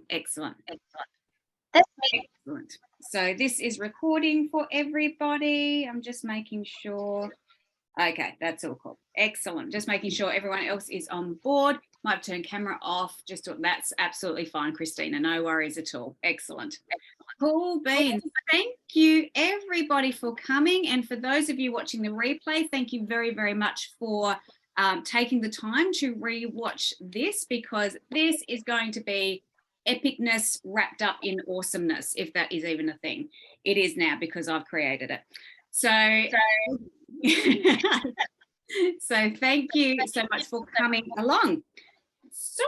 Excellent. That's me. Excellent. So this is recording for everybody. I'm just making sure. Okay, that's all cool. Excellent. Just making sure everyone else is on board. Might turn camera off. That's absolutely fine, Christina. No worries at all. Excellent. Cool beans. Thank you everybody for coming, and for those of you watching the replay, thank you very, very much for taking the time to re-watch this, because this is going to be epicness wrapped up in awesomeness, if that is even a thing. It is now, because I've created it. So so thank you so much for coming along. So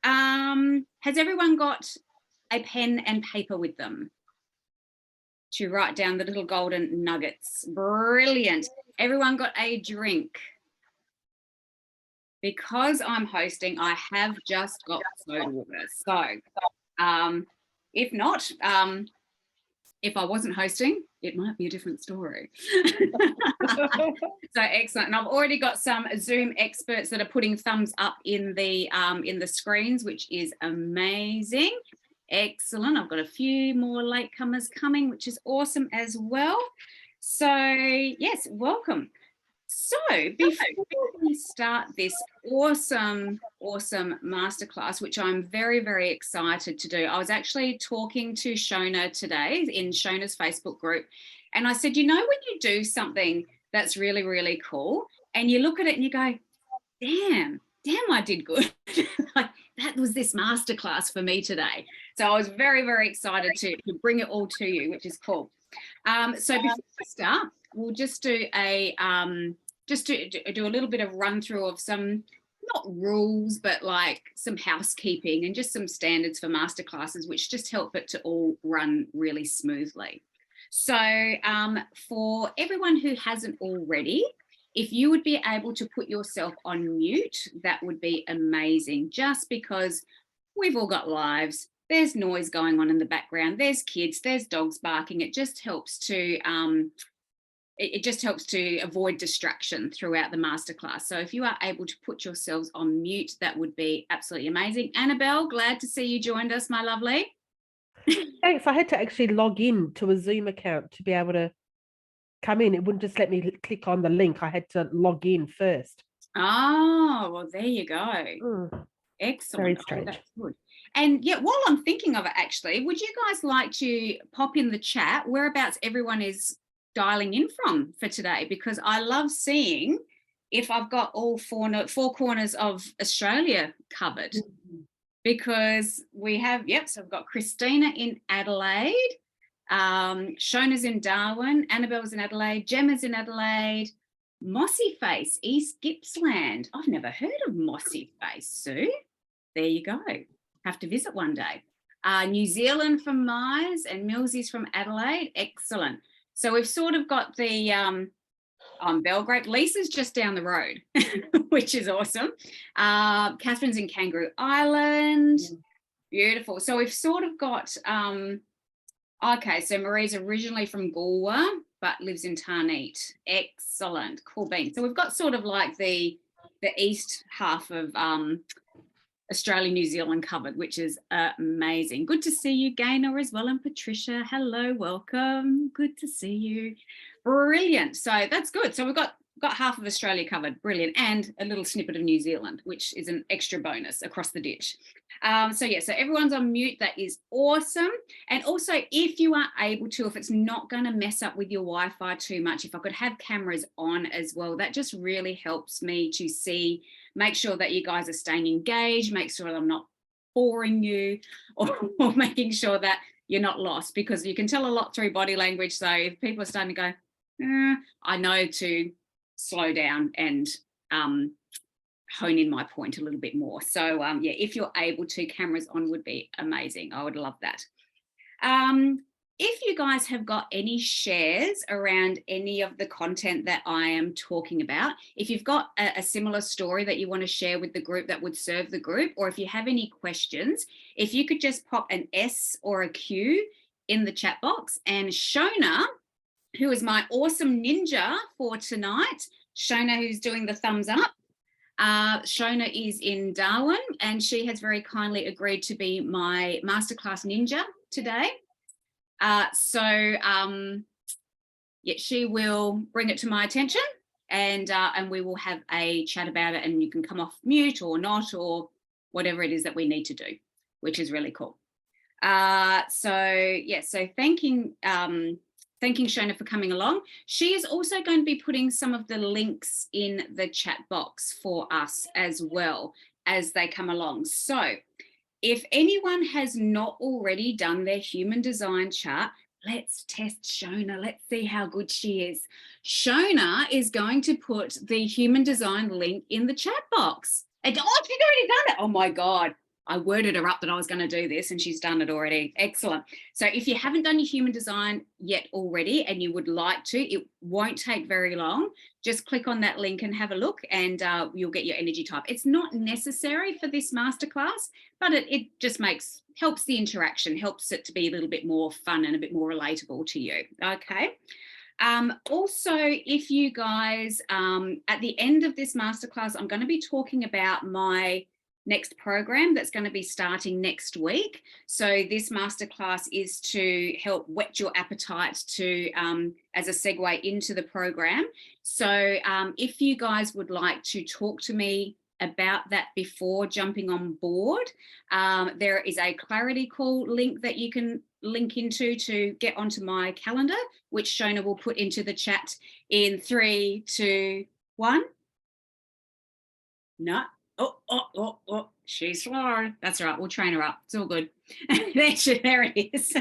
has everyone got a pen and paper with them to write down the little golden nuggets? Brilliant. Everyone got a drink? Because I'm hosting, I have just got soda water. So if not, if I wasn't hosting, it might be a different story. So excellent. And I've already got some Zoom experts that are putting thumbs up in the screens, which is amazing. Excellent. I've got a few more latecomers coming, which is awesome as well. So yes, welcome. So before we start this awesome masterclass, which I'm very, very excited to do, I was actually talking to Shona today in Shona's Facebook group, and I said, you know, when you do something that's really, really cool and you look at it and you go, damn, I did good. Like, that was this masterclass for me today. So I was very, very excited to bring it all to you, which is cool. So before we start, we'll just do a little bit of run through of some, not rules, but like some housekeeping and just some standards for masterclasses, which just help it to all run really smoothly. So for everyone who hasn't already, if you would be able to put yourself on mute, that would be amazing, just because we've all got lives. There's noise going on in the background. There's kids, there's dogs barking. It just helps to avoid distraction throughout the masterclass. So if you are able to put yourselves on mute, that would be absolutely amazing. Annabelle, glad to see you joined us, my lovely. Thanks. I had to actually log in to a Zoom account to be able to come in. It wouldn't just let me click on the link. I had to log in first. Oh, well, there you go. Excellent. Very strange. Oh, that's good. And yeah, while I'm thinking of it, actually, would you guys like to pop in the chat whereabouts everyone is dialing in from for today? Because I love seeing if I've got all four corners of Australia covered. Because we have, so I've got Christina in Adelaide, Shona's in Darwin, Annabelle's in Adelaide, Gemma's in Adelaide, Mossy Face, East Gippsland. I've never heard of Mossy Face, Sue. There you go. Have to visit one day. New Zealand from Myers, and Millsy's from Adelaide. Excellent. So we've sort of got the Belgrade. Lisa's just down the road, which is awesome. Catherine's in Kangaroo Island. Beautiful. So we've sort of got, okay, so Marie's originally from Galway, but lives in Tarneet. Excellent. Cool beans. So we've got sort of like the east half of Australia, New Zealand covered, which is amazing. Good to see you, Gaynor, as well, and Patricia. Hello, welcome. Good to see you. Brilliant. So that's good. So we've got half of Australia covered. Brilliant. And a little snippet of New Zealand, which is an extra bonus across the ditch. So everyone's on mute. That is awesome. And also, if you are able to, if it's not going to mess up with your Wi-Fi too much, if I could have cameras on as well, that just really helps me to see, make sure that you guys are staying engaged, make sure that I'm not boring you or making sure that you're not lost, because you can tell a lot through body language. So if people are starting to go, I know to slow down and hone in my point a little bit more. So if you're able to, cameras on would be amazing. I would love that. If you guys have got any shares around any of the content that I am talking about, if you've got a similar story that you want to share with the group that would serve the group, or if you have any questions, if you could just pop an S or a Q in the chat box, and Shona, who is my awesome ninja for tonight, Shona, who's doing the thumbs up, Shona is in Darwin, and she has very kindly agreed to be my Masterclass Ninja today. Yeah, she will bring it to my attention, and we will have a chat about it, and you can come off mute or not, or whatever it is that we need to do, which is really cool. So thanking Shona for coming along. She is also going to be putting some of the links in the chat box for us as well as they come along. So if anyone has not already done their human design chart, let's test Shona. Let's see how good she is. Shona is going to put the human design link in the chat box. And, oh, she's already done it. Oh my God. I worded her up that I was going to do this and she's done it already. Excellent. So if you haven't done your human design yet already and you would like to, it won't take very long. Just click on that link and have a look, and you'll get your energy type. It's not necessary for this masterclass, but it just helps the interaction, helps it to be a little bit more fun and a bit more relatable to you. Okay. Also, if you guys, at the end of this masterclass, I'm going to be talking about my next program that's going to be starting next week. So this masterclass is to help whet your appetite to as a segue into the program. So if you guys would like to talk to me about that before jumping on board, there is a clarity call link that you can link into to get onto my calendar, which Shona will put into the chat in 3, 2, 1. No. Oh, she's slow. That's all right. We'll train her up. It's all good. There it is.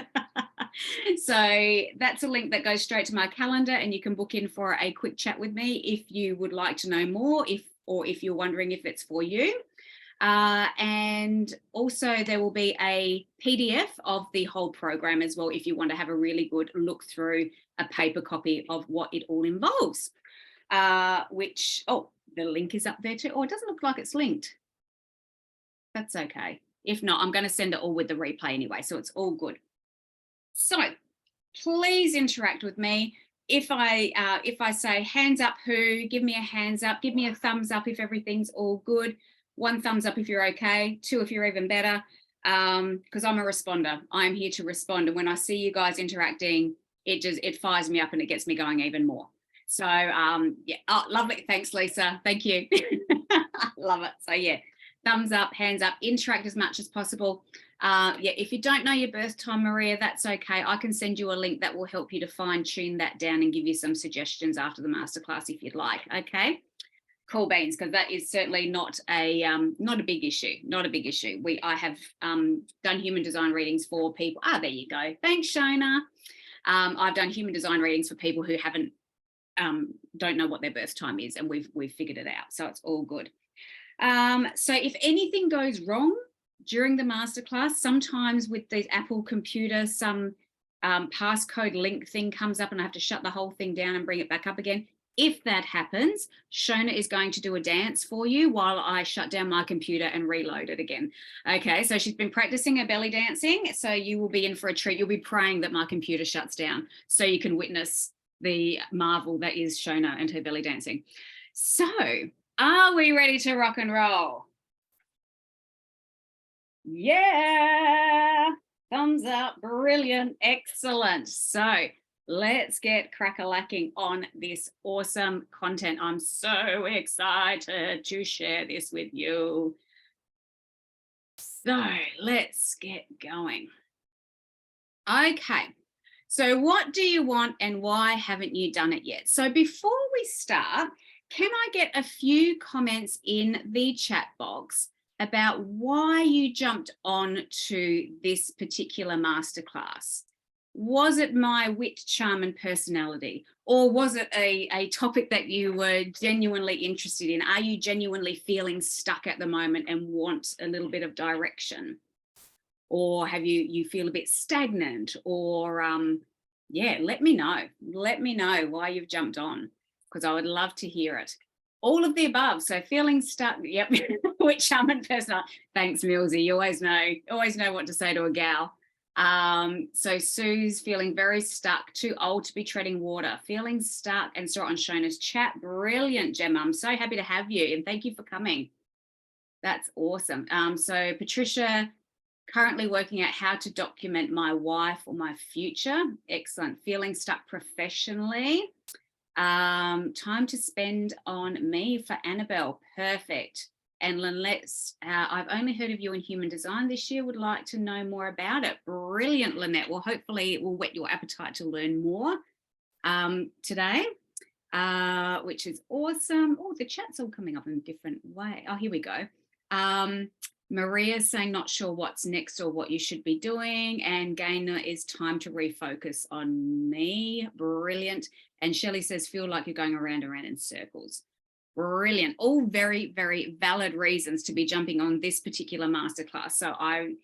So that's a link that goes straight to my calendar, and you can book in for a quick chat with me if you would like to know more, or if you're wondering if it's for you. And also there will be a PDF of the whole program as well, if you want to have a really good look through a paper copy of what it all involves, the link is up there too. Oh, it doesn't look like it's linked. That's okay. If not, I'm going to send it all with the replay anyway, so it's all good. So please interact with me. If I say hands up who, give me a hands up, give me a thumbs up if everything's all good. 1 thumbs up if you're okay, 2 if you're even better, because I'm a responder. I'm here to respond, and when I see you guys interacting, it fires me up and it gets me going even more. So yeah, oh, lovely. Thanks, Lisa. Thank you. Love it. So yeah, thumbs up, hands up, interact as much as possible. Yeah, if you don't know your birth time, Maria, that's okay. I can send you a link that will help you to fine tune that down and give you some suggestions after the masterclass if you'd like. Okay. Cool beans, because that is certainly not a big issue. Not a big issue. I have done human design readings for people. There you go. Thanks, Shona. I've done human design readings for people who don't know what their birth time is, and we've figured it out, so it's all good. So if anything goes wrong during the masterclass, sometimes with the Apple computer, some passcode link thing comes up and I have to shut the whole thing down and bring it back up again. If that happens, Shona is going to do a dance for you while I shut down my computer and reload it again. Okay, so she's been practicing her belly dancing, so you will be in for a treat. You'll be praying that my computer shuts down so you can witness the marvel that is Shona and her belly dancing. So are we ready to rock and roll? Yeah, thumbs up, brilliant, excellent. So let's get crack-a-lacking on this awesome content. I'm so excited to share this with you. So let's get going. Okay. So what do you want and why haven't you done it yet? So before we start, can I get a few comments in the chat box about why you jumped on to this particular masterclass? Was it my wit, charm and personality? Or was it a topic that you were genuinely interested in? Are you genuinely feeling stuck at the moment and want a little bit of direction? Or have you feel a bit stagnant? Or yeah, let me know why you've jumped on, because I would love to hear it. All of the above. So feeling stuck, yep. Which charm and personality. Thanks, Millsy. You always know what to say to a gal. So Sue's feeling very stuck, too old to be treading water, feeling stuck, and saw it on Shona's chat. Brilliant, Gemma. I'm so happy to have you, and thank you for coming. That's awesome. So Patricia, currently working out how to document my wife or my future. Excellent. Feeling stuck professionally. Time to spend on me for Annabelle. Perfect. And Lynette's, I've only heard of you in human design this year, would like to know more about it. Brilliant, Lynette. Well, hopefully it will whet your appetite to learn more today, which is awesome. Oh, the chat's all coming up in a different way. Oh, here we go. Maria's saying not sure what's next or what you should be doing. And Gaynor is time to refocus on me. Brilliant. And Shelley says, feel like you're going around and around in circles. Brilliant. All very, very valid reasons to be jumping on this particular masterclass. So I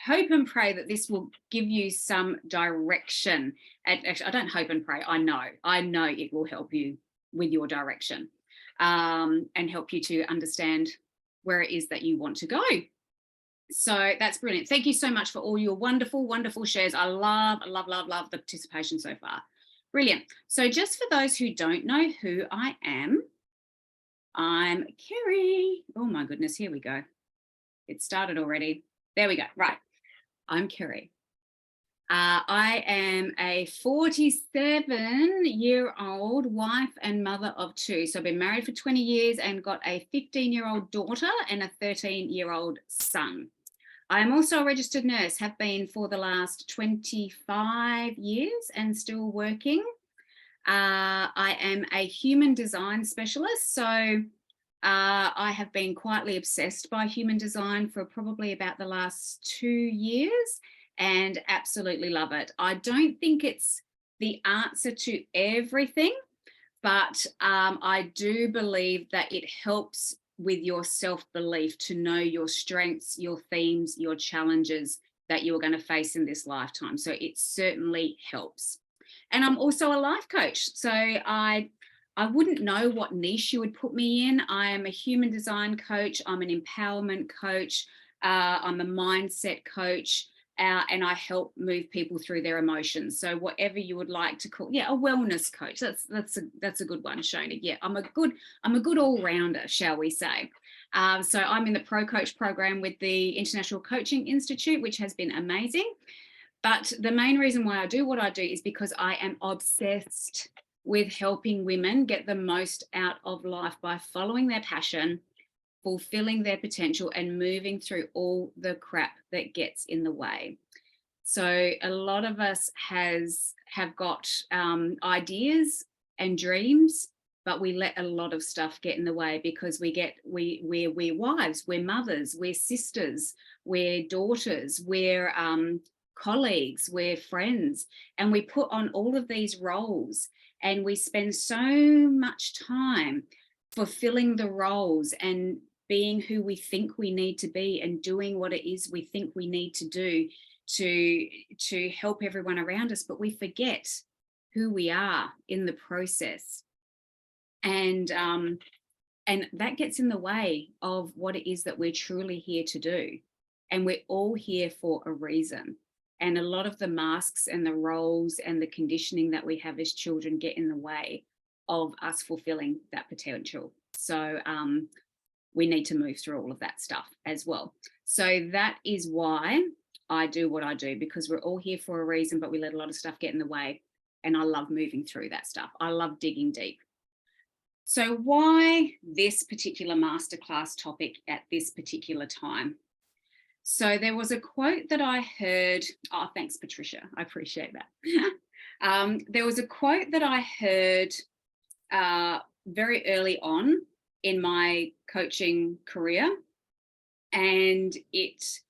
hope and pray that this will give you some direction. And actually, I don't hope and pray. I know it will help you with your direction and help you to understand where it is that you want to go. So that's brilliant. Thank you so much for all your wonderful, wonderful shares. I love the participation so far. Brilliant. So just for those who don't know who I am, I'm Kerry. Oh my goodness, here we go. It started already. There we go. Right. I'm Kerry. I am a 47-year-old wife and mother of two. So I've been married for 20 years and got a 15-year-old daughter and a 13-year-old son. I am also a registered nurse, have been for the last 25 years and still working. I am a human design specialist. So I have been quietly obsessed by human design for probably about the last 2 years and absolutely love it. I don't think it's the answer to everything, but I do believe that it helps with your self-belief to know your strengths, your themes, your challenges that you're going to face in this lifetime. So it certainly helps. And I'm also a life coach. So I wouldn't know what niche you would put me in. I am a human design coach. I'm an empowerment coach. I'm a mindset coach. And I help move people through their emotions. So whatever you would like to call, a wellness coach. That's a good one, Shona. Yeah, I'm a good all-rounder, shall we say. So I'm in the Pro Coach program with the International Coaching Institute, which has been amazing. But the main reason why I do what I do is because I am obsessed with helping women get the most out of life by following their passion, fulfilling their potential, and moving through all the crap that gets in the way. So a lot of us have got ideas and dreams, but we let a lot of stuff get in the way because we're wives, we're mothers, we're sisters, we're daughters, we're colleagues, we're friends, and we put on all of these roles and we spend so much time fulfilling the roles and being who we think we need to be and doing what it is we think we need to do to help everyone around us, but we forget who we are in the process. And that gets in the way of what it is that we're truly here to do. And we're all here for a reason. And a lot of the masks and the roles and the conditioning that we have as children get in the way of us fulfilling that potential. So we need to move through all of that stuff as well. So that is why I do what I do, because we're all here for a reason, but we let a lot of stuff get in the way. And I love moving through that stuff. I love digging deep. So why this particular masterclass topic at this particular time? So there was a quote that I heard. Oh, thanks, Patricia. I appreciate that. There was a quote that I heard very early on in my coaching career, and it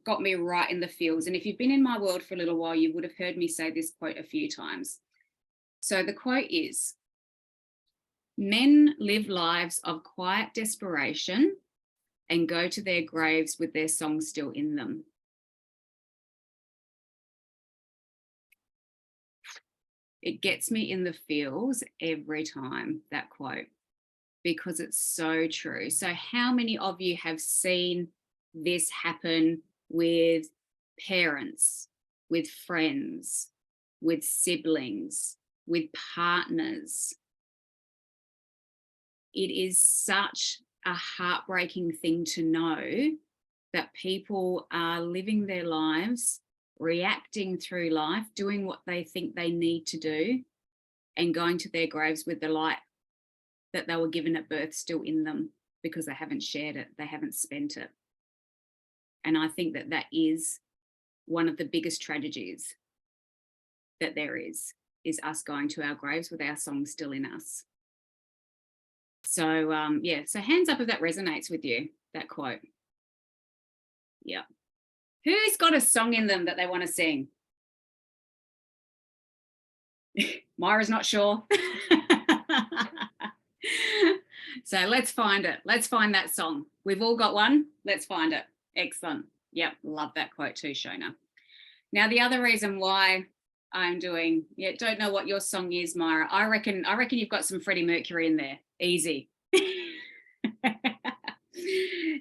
got me right in the feels. And if you've been in my world for a little while, you would have heard me say this quote a few times. So the quote is, "Men live lives of quiet desperation and go to their graves with their song still in them." It gets me in the feels every time, that quote, because it's so true. So how many of you have seen this happen with parents, with friends, with siblings, with partners. It is such a heartbreaking thing to know that people are living their lives, reacting through life, doing what they think they need to do, and going to their graves with the light that they were given at birth still in them because they haven't shared it, they haven't spent it. And I think that that is one of the biggest tragedies that there is us going to our graves with our song still in us. So, yeah, so hands up if that resonates with you, that quote. Yeah. Who's got a song in them that they want to sing? Myra's not sure. So let's find it. Let's find that song. We've all got one. Let's find it. Excellent. Yep, love that quote too, Shona. Now, the other reason why I'm doing, don't know what your song is, Myra. I reckon you've got some Freddie Mercury in there. Easy.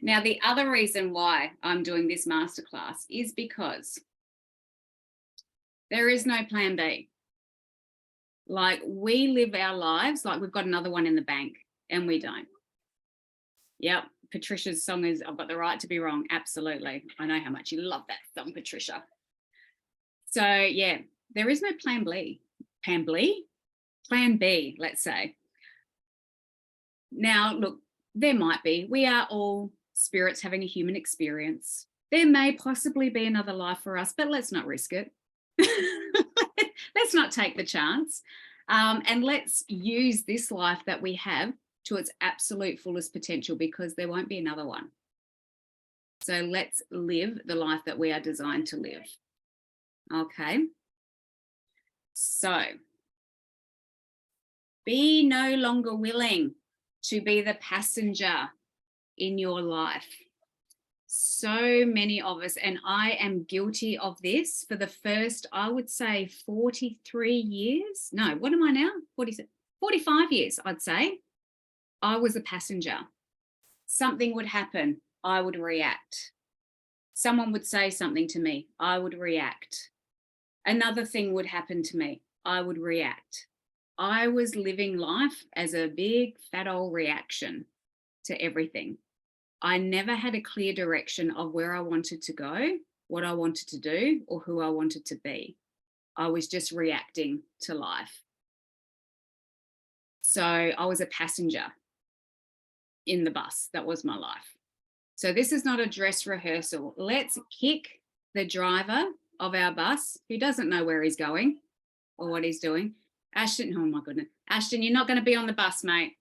Now, the other reason why I'm doing this masterclass is because there is no plan B. Like, we live our lives like we've got another one in the bank, and we don't. Yep, Patricia's song is I've Got the Right to Be Wrong. Absolutely. I know how much you love that song, Patricia. So, yeah, there is no plan B. Plan B, let's say. Now, look, there might be. We are all spirits having a human experience. There may possibly be another life for us, but let's not risk it. Let's not take the chance. And let's use this life that we have to its absolute fullest potential, because there won't be another one. So let's live the life that we are designed to live. Okay. So be no longer willing to be the passenger in your life. So many of us, and I am guilty of this for the first, I would say 43 years. No, what am I now? 45 years, I'd say. I was a passenger. Something would happen, I would react. Someone would say something to me, I would react. Another thing would happen to me, I would react. I was living life as a big fat old reaction to everything. I never had a clear direction of where I wanted to go, what I wanted to do, or who I wanted to be. I was just reacting to life. So I was a passenger in the bus. That was my life. So this is not a dress rehearsal. Let's kick the driver of our bus, who doesn't know where he's going or what he's doing. Ashton, oh my goodness. Ashton, you're not going to be on the bus, mate.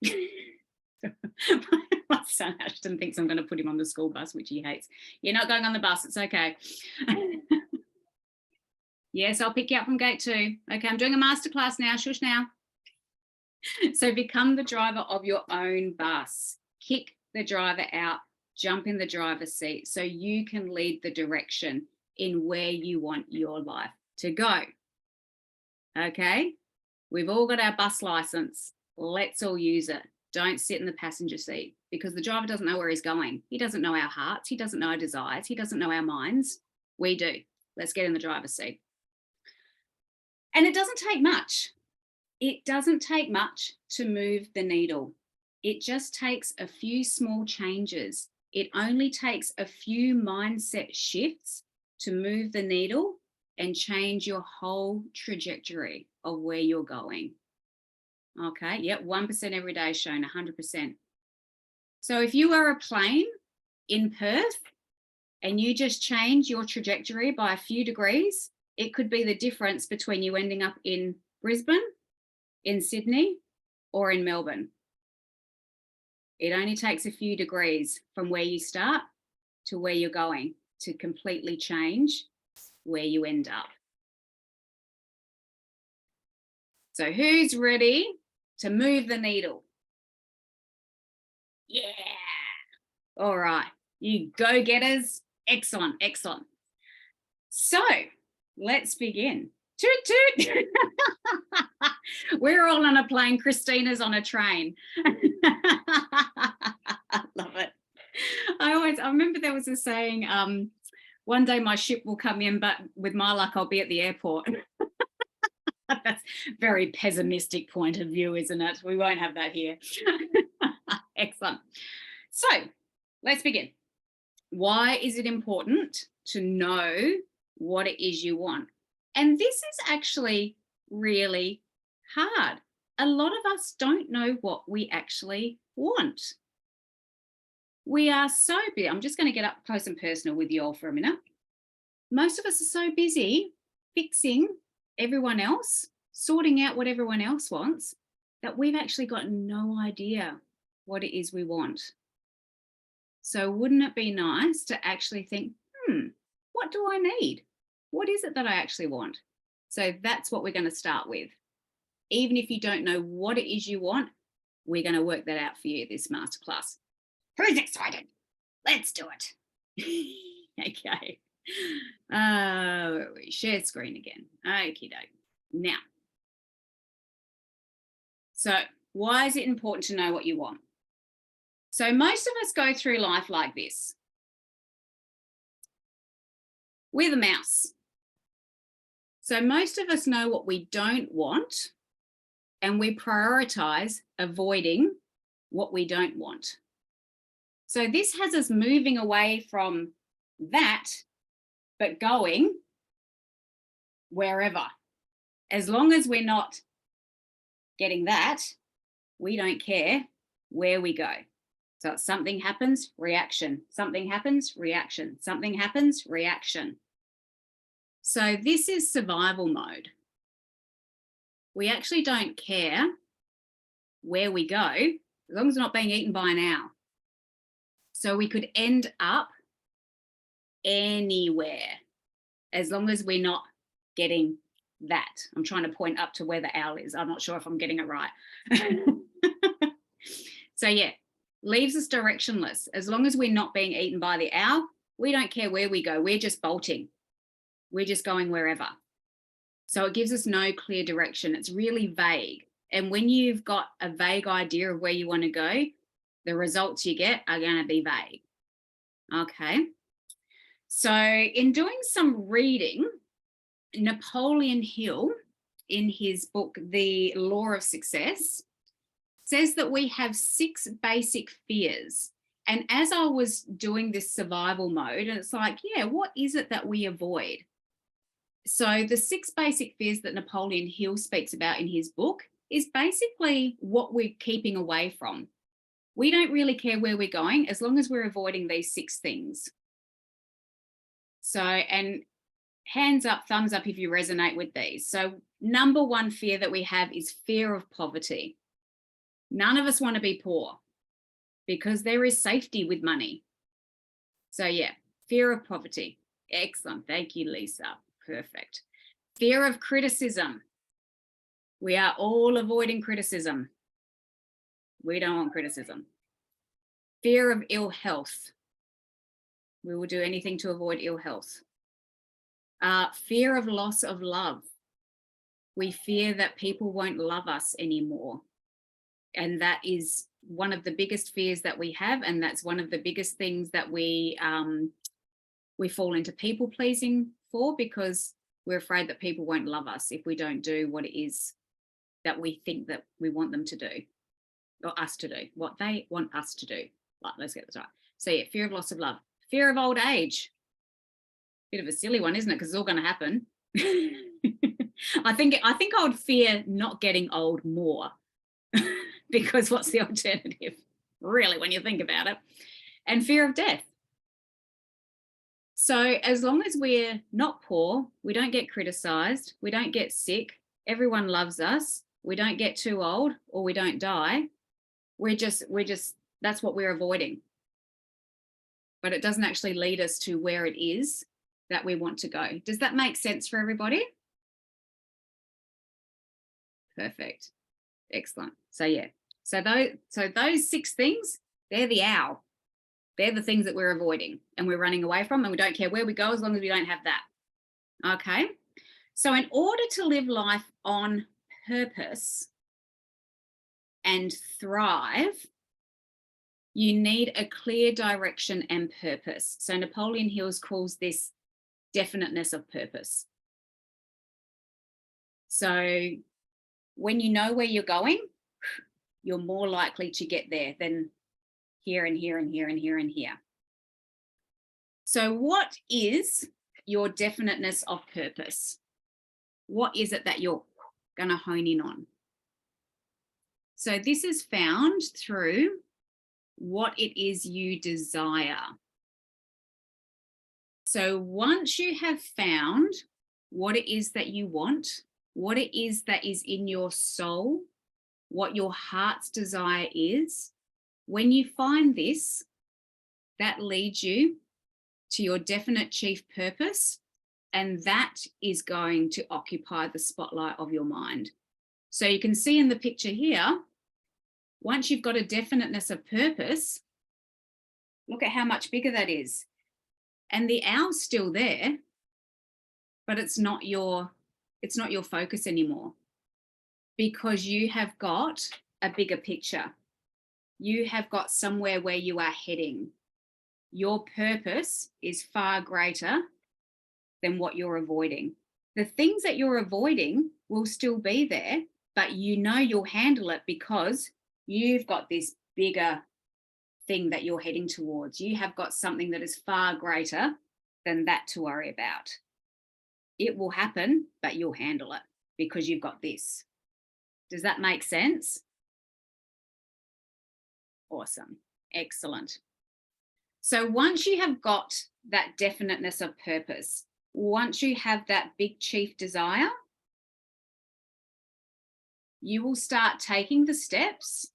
My son Ashton thinks I'm going to put him on the school bus, which he hates. You're not going on the bus. It's okay. Yes, I'll pick you up from gate 2. Okay, I'm doing a masterclass now. Shush now. So become the driver of your own bus. Kick the driver out. Jump in the driver's seat so you can lead the direction in where you want your life to go. Okay? We've all got our bus license. Let's all use it. Don't sit in the passenger seat, because the driver doesn't know where he's going. He doesn't know our hearts. He doesn't know our desires. He doesn't know our minds. We do. Let's get in the driver's seat. And it doesn't take much. It doesn't take much to move the needle. It just takes a few small changes. It only takes a few mindset shifts to move the needle and change your whole trajectory of where you're going. Okay, yep, 1% every day, Shona, 100%. So if you are a plane in Perth and you just change your trajectory by a few degrees, it could be the difference between you ending up in Brisbane, in Sydney, or in Melbourne. It only takes a few degrees from where you start to where you're going to completely change where you end up. So who's ready to move the needle? Yeah. All right. You go-getters. Excellent, excellent. So let's begin. Toot, toot. We're all on a plane. Christina's on a train. Love it. I remember there was a saying, One day my ship will come in, but with my luck, I'll be at the airport. That's very pessimistic point of view, isn't it? We won't have that here. Excellent. So let's begin. Why is it important to know what it is you want? And this is actually really hard. A lot of us don't know what we actually want. We are so busy. I'm just going to get up close and personal with you all for a minute. Most of us are so busy fixing everyone else, sorting out what everyone else wants, that we've actually got no idea what it is we want. So wouldn't it be nice to actually think, what do I need? What is it that I actually want? So that's what we're going to start with. Even if you don't know what it is you want, we're going to work that out for you this masterclass. Who's excited? Let's do it. Okay. Where are we? Share screen again. Okie doke. Now, so why is it important to know what you want? So most of us go through life like this. We're the mouse. So most of us know what we don't want, and we prioritize avoiding what we don't want. So this has us moving away from that, but going wherever. As long as we're not getting that, we don't care where we go. So something happens, reaction. Something happens, reaction. Something happens, reaction. So this is survival mode. We actually don't care where we go, as long as we're not being eaten by an owl. So we could end up anywhere, as long as we're not getting that. I'm trying to point up to where the owl is. I'm not sure if I'm getting it right. So yeah, leaves us directionless. As long as we're not being eaten by the owl, we don't care where we go. We're just bolting. We're just going wherever. So it gives us no clear direction. It's really vague. And when you've got a vague idea of where you want to go, the results you get are going to be vague. Okay. So in doing some reading, Napoleon Hill, in his book, The Law of Success, says that we have 6 basic fears. And as I was doing this survival mode, and it's like, yeah, what is it that we avoid? So the 6 basic fears that Napoleon Hill speaks about in his book is basically what we're keeping away from. We don't really care where we're going as long as we're avoiding these 6 things. So, and hands up, thumbs up if you resonate with these. So number 1 fear that we have is fear of poverty. None of us want to be poor because there is safety with money. So yeah, fear of poverty. Excellent. Thank you, Lisa. Perfect. Fear of criticism. We are all avoiding criticism. We don't want criticism. Fear of ill health. We will do anything to avoid ill health. Fear of loss of love. We fear that people won't love us anymore. And that is one of the biggest fears that we have. And that's one of the biggest things that we fall into people pleasing for, because we're afraid that people won't love us if we don't do what it is that we think that we want them to do, or us to do, what they want us to do. Right, let's get this right. So yeah, fear of loss of love. Fear of old age. Bit of a silly one, isn't it? Because it's all going to happen. I think I would fear not getting old more because what's the alternative, really, when you think about it? And fear of death. So as long as we're not poor, we don't get criticized, we don't get sick, everyone loves us, we don't get too old, or we don't die, we're just that's what we're avoiding. But it doesn't actually lead us to where it is that we want to go. Does that make sense for everybody? Perfect. Excellent. So yeah, so those 6 things, they're the owl. They're the things that we're avoiding and we're running away from, and we don't care where we go as long as we don't have that. Okay. So in order to live life on purpose and thrive, You need a clear direction and purpose. So Napoleon Hills calls this definiteness of purpose. So when you know where you're going, you're more likely to get there than here and here and here and here and here. So what is your definiteness of purpose? What is it that you're going to hone in on? So this is found through what it is you desire. So once you have found what it is that you want, what it is that is in your soul, what your heart's desire is, when you find this, that leads you to your definite chief purpose, and that is going to occupy the spotlight of your mind. So you can see in the picture here, once you've got a definiteness of purpose, look at how much bigger that is. And the owl's still there, but it's not your focus anymore, because you have got a bigger picture. You have got somewhere where you are heading. Your purpose is far greater than what you're avoiding. The things that you're avoiding will still be there, but you know you'll handle it because you've got this bigger thing that you're heading towards. You have got something that is far greater than that to worry about. It will happen, but you'll handle it because you've got this. Does that make sense? Awesome. Excellent. So once you have got that definiteness of purpose, once you have that big chief desire, you will start taking the steps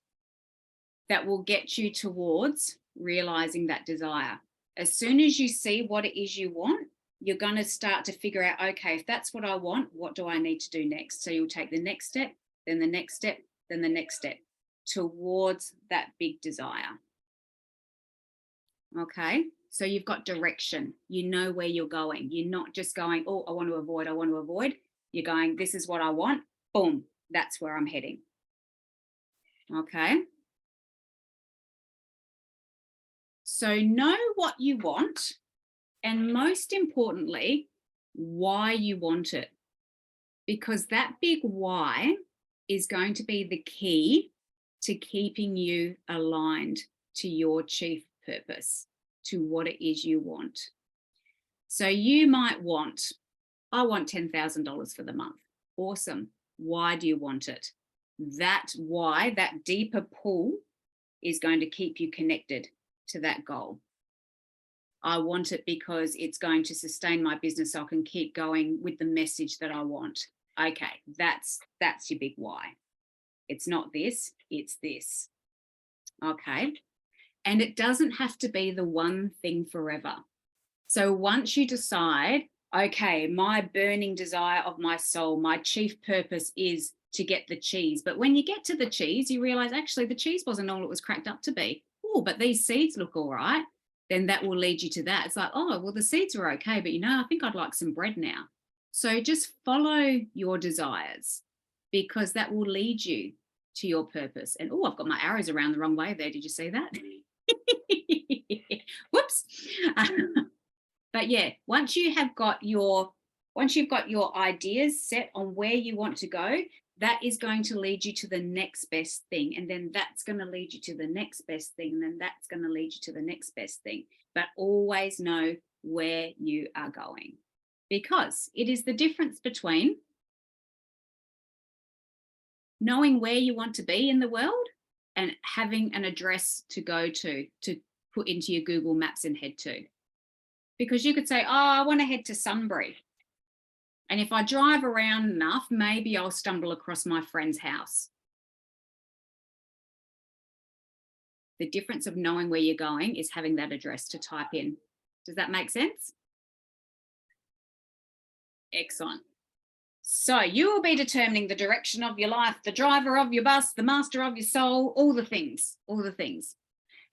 that will get you towards realizing that desire. As soon as you see what it is you want, you're going to start to figure out, okay, if that's what I want, what do I need to do next? So you'll take the next step, then the next step, then the next step towards that big desire. Okay, so you've got direction. You know where you're going. You're not just going, oh, I want to avoid, I want to avoid. You're going, this is what I want. Boom, that's where I'm heading. Okay. So know what you want, and most importantly, why you want it. Because that big why is going to be the key to keeping you aligned to your chief purpose, to what it is you want. So you might want, I want $10,000 for the month. Awesome. Why do you want it? That why, that deeper pull, is going to keep you connected to that goal. I want it because it's going to sustain my business so I can keep going with the message that I want. Okay, that's your big why. It's not this, it's this. Okay. And it doesn't have to be the one thing forever. So once you decide, okay, my burning desire of my soul, my chief purpose is to get the cheese. But when you get to the cheese, you realize actually the cheese wasn't all it was cracked up to be. Oh, but these seeds look all right. Then that will lead you to that. It's like, oh, well, the seeds are okay, but I think I'd like some bread now. So just follow your desires, because that will lead you to your purpose. And oh, I've got my arrows around the wrong way there. Did you see that? Whoops. But yeah, once you've got your ideas set on where you want to go, that is going to lead you to the next best thing. And then that's going to lead you to the next best thing. And then that's going to lead you to the next best thing. But always know where you are going, because it is the difference between knowing where you want to be in the world and having an address to go to put into your Google Maps and head to. Because you could say, oh, I want to head to Sunbury. And if I drive around enough, maybe I'll stumble across my friend's house. The difference of knowing where you're going is having that address to type in. Does that make sense? Excellent. So you will be determining the direction of your life, the driver of your bus, the master of your soul, all the things, all the things.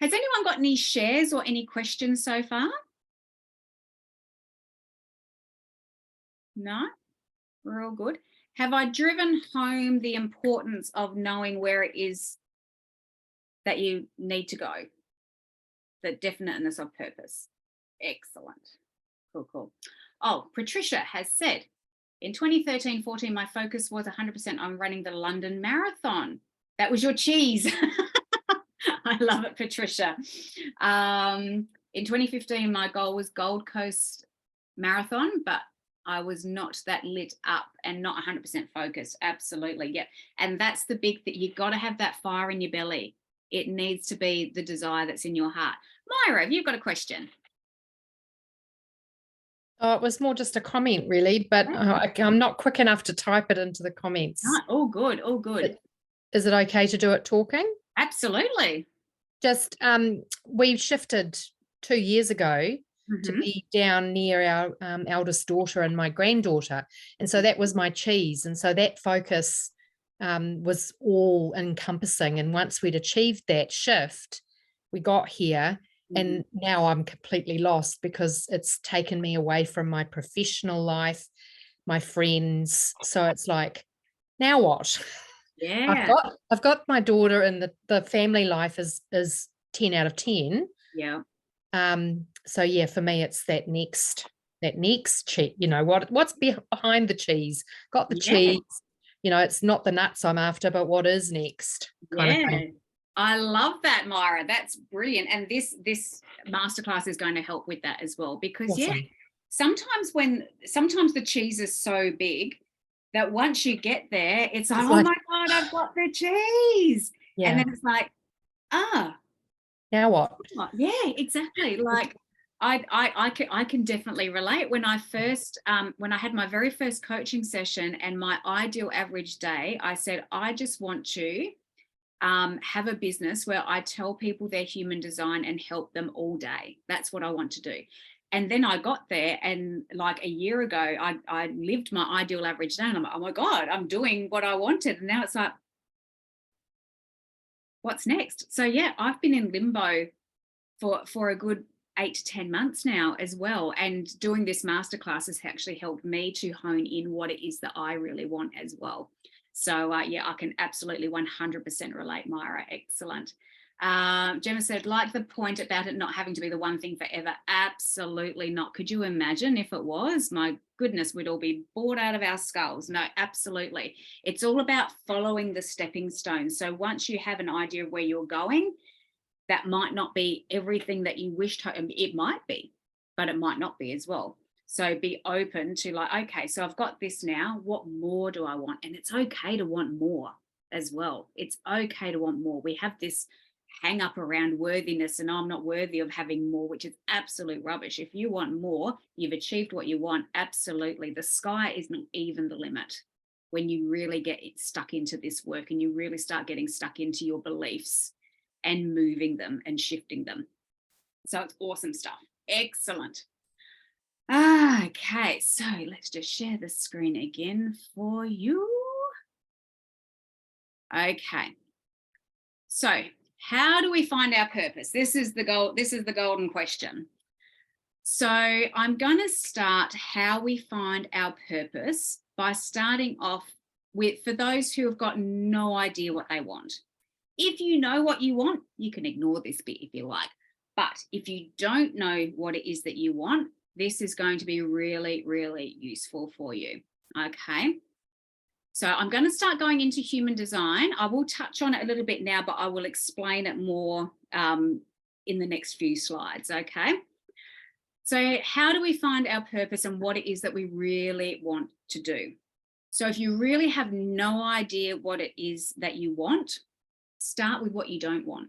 Has anyone got any shares or any questions so far? No? We're all good. Have I driven home the importance of knowing where it is that you need to go? the definiteness of purpose. Excellent. Cool. Oh, Patricia has said, in 2013-14, my focus was 100% on running the London Marathon. That was your cheese. I love it, Patricia. In 2015, my goal was Gold Coast Marathon, but I was not that lit up and not 100% focused. Absolutely. Yeah. And that's the big thing. You've got to have that fire in your belly. It needs to be the desire that's in your heart. Myra, have you got a question? Oh, it was more just a comment, really, but I'm not quick enough to type it into the comments. No, all good, all good. Is it okay to do it talking? Absolutely. Just we shifted 2 years ago to be down near our eldest daughter and my granddaughter, and so that was my cheese, and so that focus was all encompassing. And once we'd achieved that shift, we got here. And now I'm completely lost because it's taken me away from my professional life, my friends. So it's like, now what? Yeah. I've got my daughter, and the family life is 10 out of 10. Yeah. So yeah, for me it's that next cheese. You know, what's behind the cheese? Got the cheese. You know, it's not the nuts I'm after, but what is next? Kind of thing. I love that, Myra. That's brilliant. And this masterclass is going to help with that as well, because Awesome. sometimes the cheese is so big that once you get there, it's like, oh my God, I've got the cheese. Yeah. And then it's like, now what? Yeah, exactly. Like I can definitely relate. When I had my very first coaching session and my ideal average day, I said, I just want to have a business where I tell people their human design and help them all day. That's what I want to do. And then I got there, and like a year ago, I lived my ideal average day, and I'm like, oh my God, I'm doing what I wanted. And now it's like, what's next? So yeah, I've been in limbo for a good 8 to 10 months now as well. And doing this masterclass has actually helped me to hone in what it is that I really want as well. So yeah, I can absolutely 100% relate, Myra. Excellent. Gemma said, like the point about it not having to be the one thing forever. Absolutely not. Could you imagine if it was? My goodness, we'd all be bored out of our skulls. No, absolutely. It's all about following the stepping stones. So once you have an idea of where you're going, that might not be everything that you wished. It might be, but it might not be as well. So be open to like, okay, so I've got this now. What more do I want? And it's okay to want more as well. It's okay to want more. We have this hang up around worthiness and I'm not worthy of having more, which is absolute rubbish. If you want more, you've achieved what you want. Absolutely. The sky isn't even the limit when you really get stuck into this work and you really start getting stuck into your beliefs and moving them and shifting them. So it's awesome stuff. Excellent. Okay, so let's just share the screen again for you. Okay. So how do we find our purpose? This is the goal. This is the golden question. So I'm going to start how we find our purpose by starting off with, for those who have got no idea what they want. If you know what you want, you can ignore this bit if you like. But if you don't know what it is that you want, this is going to be really, really useful for you. Okay. So I'm going to start going into human design. I will touch on it a little bit now, but I will explain it more in the next few slides. Okay. So how do we find our purpose and what it is that we really want to do? So if you really have no idea what it is that you want, start with what you don't want.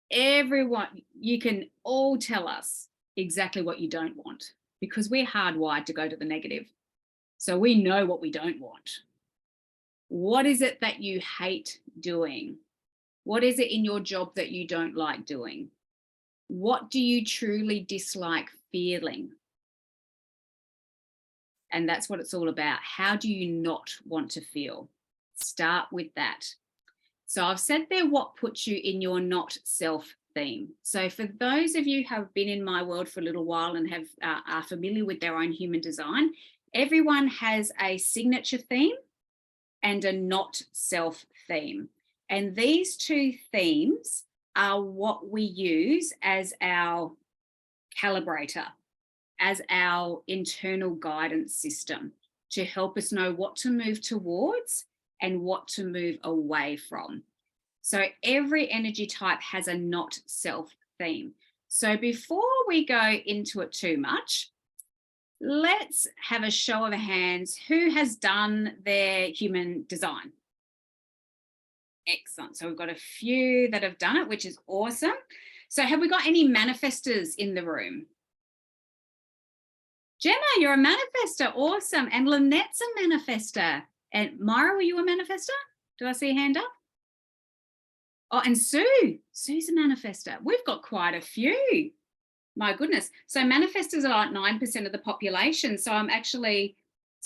Everyone, you can all tell us exactly what you don't want because we're hardwired to go to the negative. So we know what we don't want. What is it that you hate doing? What is it in your job that you don't like doing? What do you truly dislike feeling? And that's what it's all about. How do you not want to feel? Start with that. So I've said there what puts you in your not self theme. So for those of you who have been in my world for a little while and have are familiar with their own human design, everyone has a signature theme and a not self theme. And these two themes are what we use as our calibrator, as our internal guidance system to help us know what to move towards and what to move away from. So every energy type has a not self theme. So before we go into it too much, let's have a show of hands. Who has done their human design? Excellent. So we've got a few that have done it, which is awesome. So have we got any manifestors in the room? Gemma, you're a manifestor. Awesome. And Lynette's a manifestor. And Myra, were you a manifestor? Do I see a hand up? Oh, and Sue. Sue's a manifestor. We've got quite a few. My goodness. So manifestors are like 9% of the population. So I'm actually,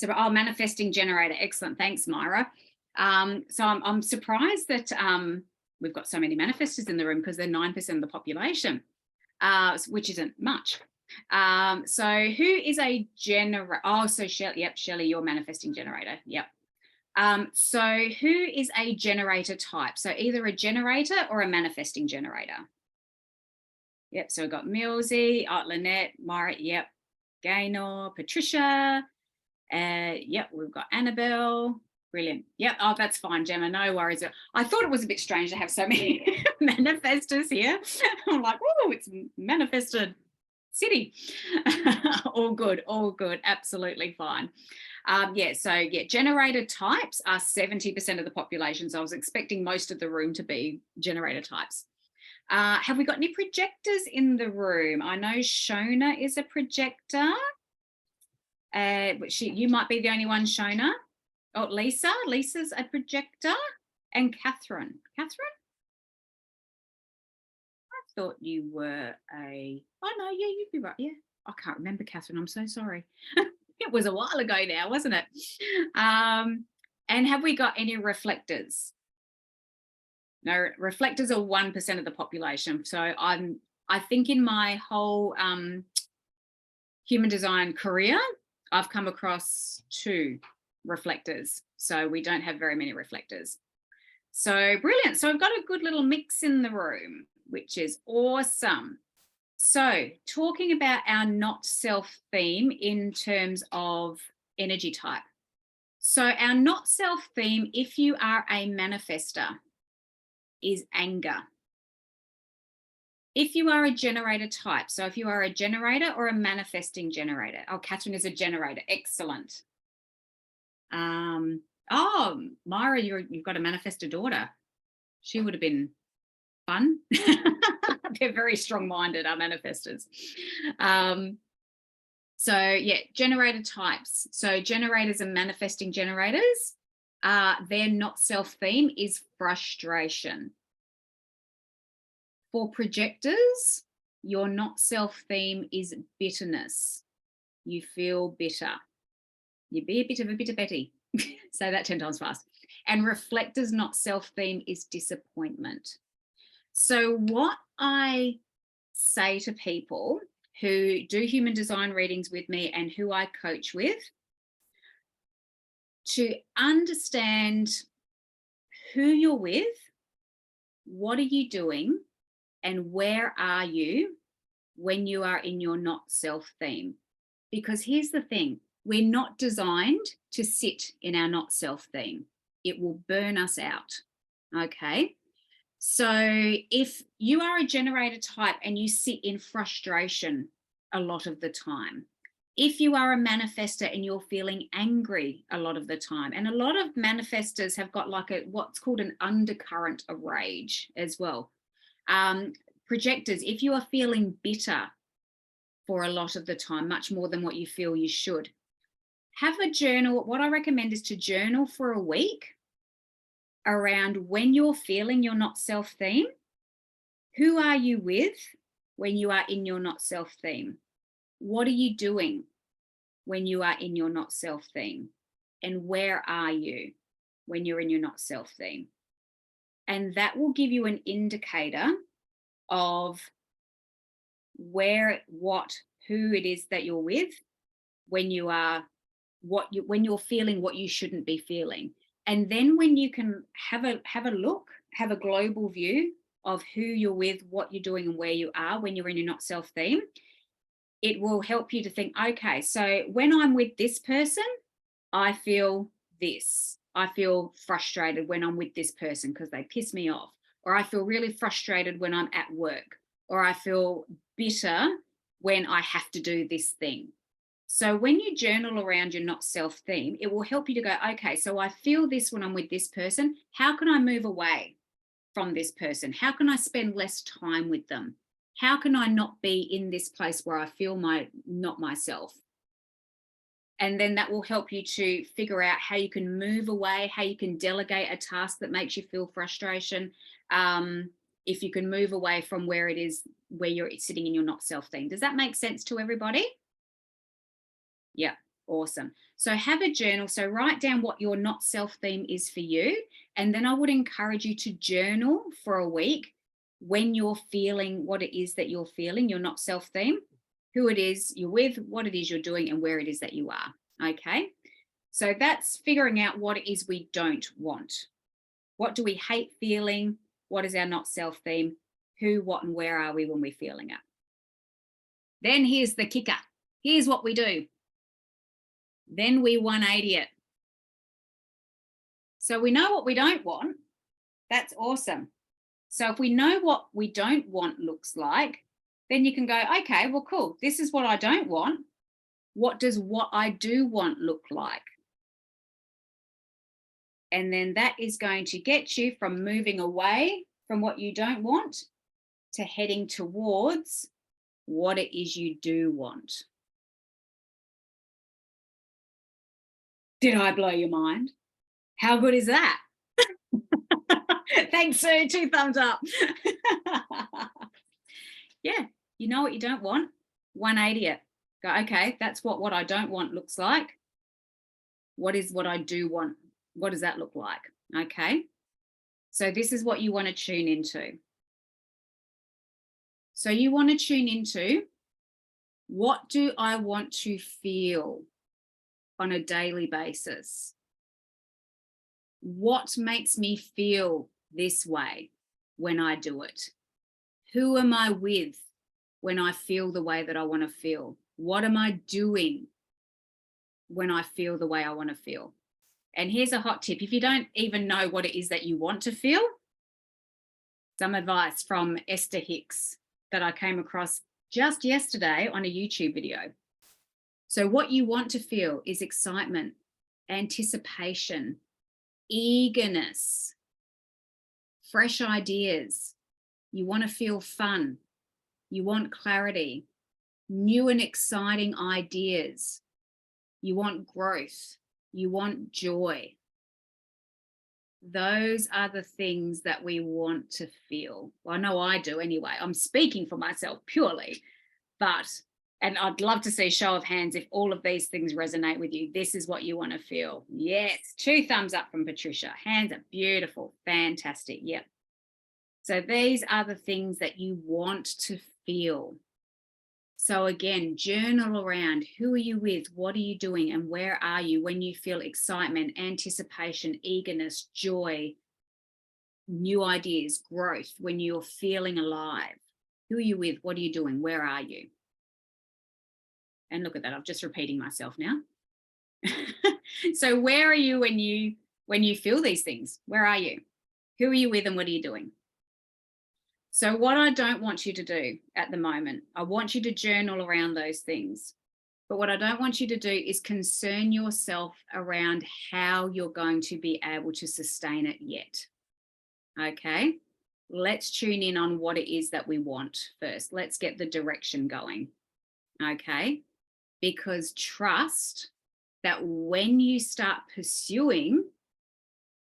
manifesting generator. Excellent. Thanks, Myra. So I'm surprised that we've got so many manifestors in the room because they're 9% of the population, which isn't much. So who is a generator? Oh, so Shelley, yep, Shelley, you're manifesting generator. Yep. So who is a generator type? So either a generator or a manifesting generator. Yep, so we've got Millsy, Lynette, Myra, yep, Gaynor, Patricia, yep, we've got Annabelle. Brilliant. Yep. Oh, that's fine, Gemma. No worries. I thought it was a bit strange to have so many manifestors here. I'm like, oh, it's manifested city. All good. All good. Absolutely fine. Generator types are 70% of the population. So I was expecting most of the room to be generator types. Have we got any projectors in the room? I know Shona is a projector. You might be the only one, Shona. Oh, Lisa's a projector, and Catherine. Catherine? I thought you were oh no, yeah, you'd be right. Yeah, I can't remember, Catherine. I'm so sorry. It was a while ago now, wasn't it? And have we got any reflectors? No, reflectors are 1% of the population. So I think in my whole human design career, I've come across 2 reflectors. So we don't have very many reflectors. So brilliant. So I've got a good little mix in the room, which is awesome. So talking about our not self theme in terms of energy type. So our not self theme, if you are a manifester, is anger. If you are a generator type, so if you are a generator or a manifesting generator. Oh, Catherine is a generator. Excellent. Oh, Myra, you've got a manifestor daughter. She would have been fun. They're very strong-minded, our manifestors. So yeah, generator types. So generators and manifesting generators, their not self-theme is frustration. For projectors, your not self-theme is bitterness. You feel bitter. You be a bit of a bitter Betty. Say that 10 times fast. And reflectors not self-theme is disappointment. So what I say to people who do human design readings with me and who I coach with, to understand who you're with, what are you doing, and where are you when you are in your not self-theme. Because here's the thing, we're not designed to sit in our not self-theme. It will burn us out, okay? So if you are a generator type and you sit in frustration a lot of the time, if you are a manifester and you're feeling angry a lot of the time, and a lot of manifestors have got like what's called an undercurrent of rage as well. Projectors, if you are feeling bitter for a lot of the time, much more than what you feel you should, have a journal. What I recommend is to journal for a week around when you're feeling your not self-theme. Who are you with when you are in your not self-theme? What are you doing when you are in your not self-theme? And where are you when you're in your not self-theme? And that will give you an indicator of who it is that you're with when you are when you're feeling what you shouldn't be feeling. And then when you can have a look, have a global view of who you're with, what you're doing, and where you are when you're in your not self theme, it will help you to think, okay, so when I'm with this person, I feel this. I feel frustrated when I'm with this person because they piss me off. Or I feel really frustrated when I'm at work. Or I feel bitter when I have to do this thing. So when you journal around your not self theme, it will help you to go, okay, so I feel this when I'm with this person. How can I move away from this person? How can I spend less time with them? How can I not be in this place where I feel not myself? And then that will help you to figure out how you can move away, how you can delegate a task that makes you feel frustration. If you can move away from where it is, where you're sitting in your not self theme. Does that make sense to everybody? Yeah, awesome. So have a journal. So write down what your not self theme is for you. And then I would encourage you to journal for a week when you're feeling what it is that you're feeling, your not self theme, who it is you're with, what it is you're doing, and where it is that you are. Okay. So that's figuring out what it is we don't want. What do we hate feeling? What is our not self theme? Who, what, and where are we when we're feeling it? Then here's the kicker. Here's what we do. Then we 180 it. So we know what we don't want. That's awesome. So if we know what we don't want looks like, then you can go, okay, well, cool. This is what I don't want. What does what I do want look like? And then that is going to get you from moving away from what you don't want to heading towards what it is you do want. Did I blow your mind? How good is that? Thanks, Sue. 2 thumbs up. Yeah, you know what you don't want? 180 it. Go, okay, that's what I don't want looks like. What is what I do want? What does that look like? Okay. So this is what you want to tune into. So you want to tune into, what do I want to feel on a daily basis? What makes me feel this way when I do it? Who am I with when I feel the way that I want to feel? What am I doing when I feel the way I want to feel? And here's a hot tip. If you don't even know what it is that you want to feel, some advice from Esther Hicks that I came across just yesterday on a YouTube video. So what you want to feel is excitement, anticipation, eagerness, fresh ideas. You want to feel fun. You want clarity, new and exciting ideas. You want growth. You want joy. Those are the things that we want to feel. Well, I know I do anyway. I'm speaking for myself purely, and I'd love to see show of hands if all of these things resonate with you. This is what you want to feel. Yes, 2 thumbs up from Patricia. Hands are beautiful, fantastic. Yep. So these are the things that you want to feel. So again, journal around, who are you with, what are you doing, and where are you when you feel excitement, anticipation, eagerness, joy, new ideas, growth, when you're feeling alive. Who are you with, what are you doing, where are you? And look at that, I'm just repeating myself now. So where are you when you feel these things? Where are you? Who are you with and what are you doing? So what I don't want you to do at the moment, I want you to journal around those things. But what I don't want you to do is concern yourself around how you're going to be able to sustain it yet. Okay, let's tune in on what it is that we want first. Let's get the direction going. Okay, because trust that when you start pursuing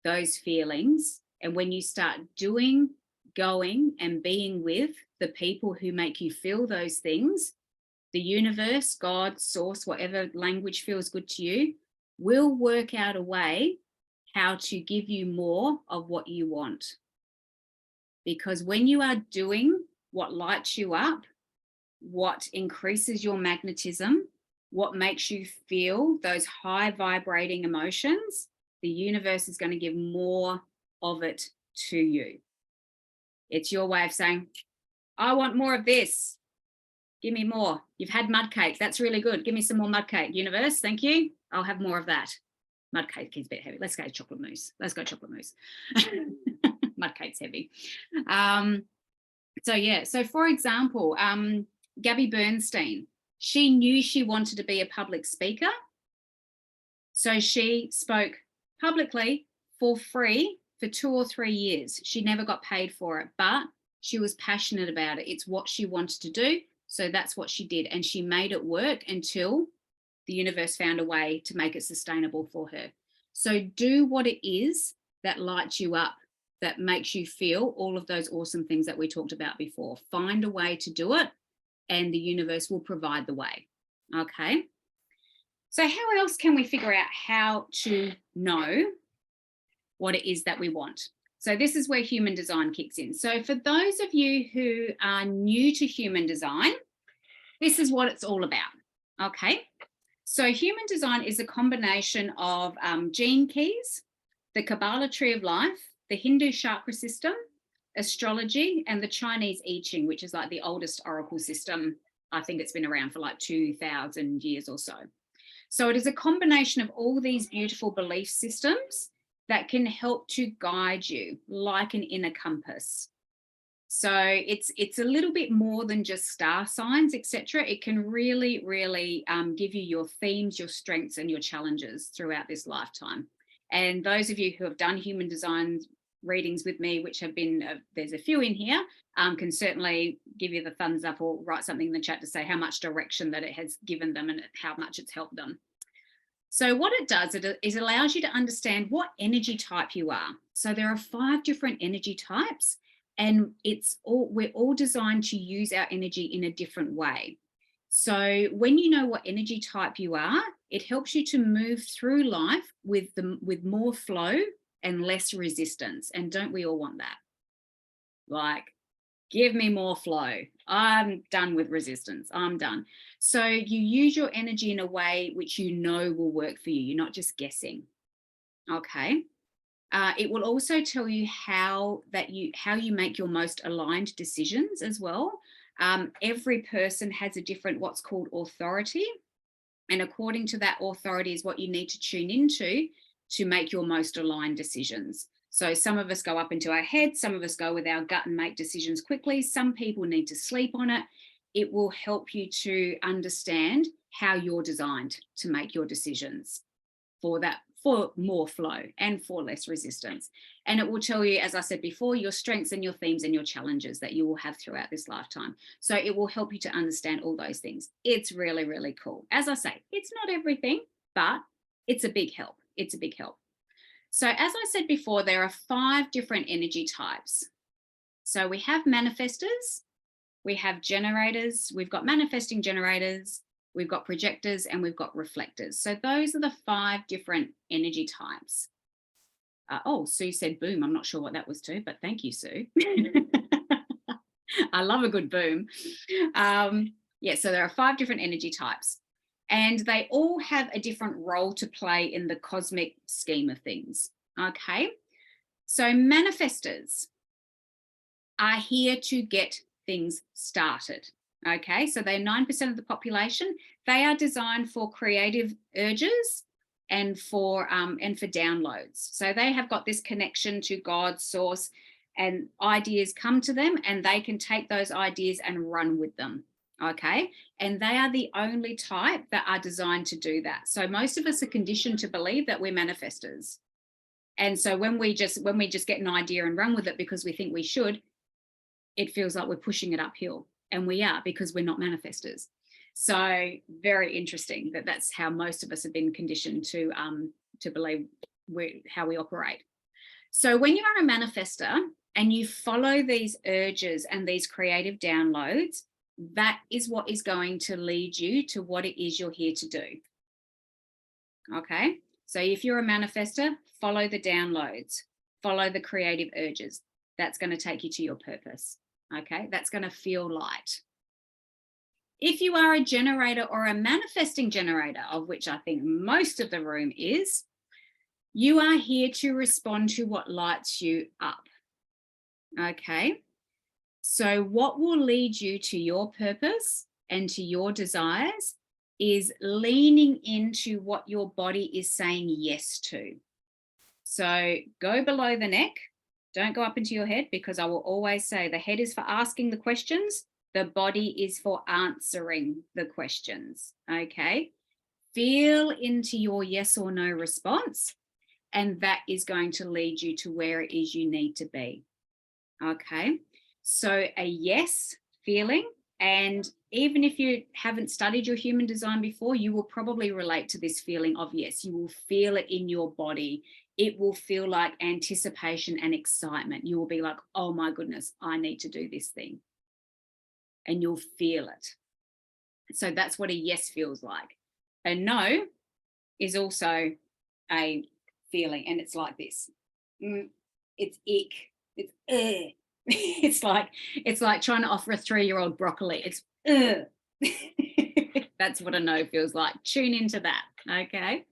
those feelings and when you start doing, going and being with the people who make you feel those things, the universe, God, source, whatever language feels good to you, will work out a way how to give you more of what you want. Because when you are doing what lights you up, what increases your magnetism, what makes you feel those high vibrating emotions, the universe is going to give more of it to you. It's your way of saying, I want more of this. Give me more. You've had mud cake. That's really good. Give me some more mud cake. Universe, thank you. I'll have more of that. Mud cake is a bit heavy. Let's go chocolate mousse. Let's go chocolate mousse. Mud cake's heavy. So for example, Gabby Bernstein, she knew she wanted to be a public speaker. So she spoke publicly for free for 2 or 3 years. She never got paid for it, but she was passionate about it. It's what she wanted to do. So that's what she did. And she made it work until the universe found a way to make it sustainable for her. So do what it is that lights you up, that makes you feel all of those awesome things that we talked about before. Find a way to do it and the universe will provide the way. Okay. So how else can we figure out how to know what it is that we want? So this is where human design kicks in. So for those of you who are new to human design, this is what it's all about. Okay. So human design is a combination of gene keys, the Kabbalah tree of life, the Hindu chakra system, astrology, and the Chinese I Ching, which is like the oldest oracle system. I think it's been around for like 2,000 years or so. So it is a combination of all these beautiful belief systems that can help to guide you like an inner compass. So it's a little bit more than just star signs, etc. It can really, really give you your themes, your strengths, and your challenges throughout this lifetime. And those of you who have done human design readings with me, which have been, there's a few in here, can certainly give you the thumbs up or write something in the chat to say how much direction that it has given them and how much it's helped them. So what it does is it allows you to understand what energy type you are. So there are 5 different energy types, and we're all designed to use our energy in a different way. So when you know what energy type you are, it helps you to move through life with more flow and less resistance. And don't we all want that? Like, give me more flow. I'm done with resistance. I'm done. So you use your energy in a way which you know will work for you. You're not just guessing. Okay. It will also tell you how you make your most aligned decisions as well. Every person has a different what's called authority. And according to that authority is what you need to tune into to make your most aligned decisions. So some of us go up into our head, some of us go with our gut and make decisions quickly. Some people need to sleep on it. It will help you to understand how you're designed to make your decisions for more flow and for less resistance. And it will tell you, as I said before, your strengths and your themes and your challenges that you will have throughout this lifetime. So it will help you to understand all those things. It's really, really cool. As I say, it's not everything, but it's a big help. It's a big help. So as I said before, there are 5 different energy types. So we have manifestors, we have generators, we've got manifesting generators, we've got projectors, and we've got reflectors. So those are the 5 different energy types. Oh, Sue said boom. I'm not sure what that was to, but thank you, Sue. I love a good boom. Yeah, so there are 5 different energy types. And they all have a different role to play in the cosmic scheme of things, okay? So manifestors are here to get things started, okay? So they're 9% of the population. They are designed for creative urges and for downloads. So they have got this connection to God, source, and ideas come to them and they can take those ideas and run with them. Okay, and they are the only type that are designed to do that. So most of us are conditioned to believe that we're manifestors. And so when we just get an idea and run with it because we think we should, it feels like we're pushing it uphill. And we are, because we're not manifestors. So very interesting that that's how most of us have been conditioned to believe how we operate. So when you are a manifestor and you follow these urges and these creative downloads, that is what is going to lead you to what it is you're here to do. Okay, so if you're a manifestor, follow the downloads, follow the creative urges. That's going to take you to your purpose. Okay, that's going to feel light. If you are a generator or a manifesting generator, of which I think most of the room is, you are here to respond to what lights you up. Okay. So what will lead you to your purpose and to your desires is leaning into what your body is saying yes to. So go below the neck. Don't go up into your head, because I will always say the head is for asking the questions. The body is for answering the questions. Okay. Feel into your yes or no response, and that is going to lead you to where it is you need to be. Okay. So a yes feeling, and even if you haven't studied your human design before, you will probably relate to this feeling of yes. You will feel it in your body. It will feel like anticipation and excitement. You will be like, oh my goodness, I need to do this thing. And you'll feel it. So that's what a yes feels like. A no is also a feeling, and it's like this. It's ick. It's it's like trying to offer a 3-year-old broccoli. It's That's what a no feels like. Tune into that. Okay.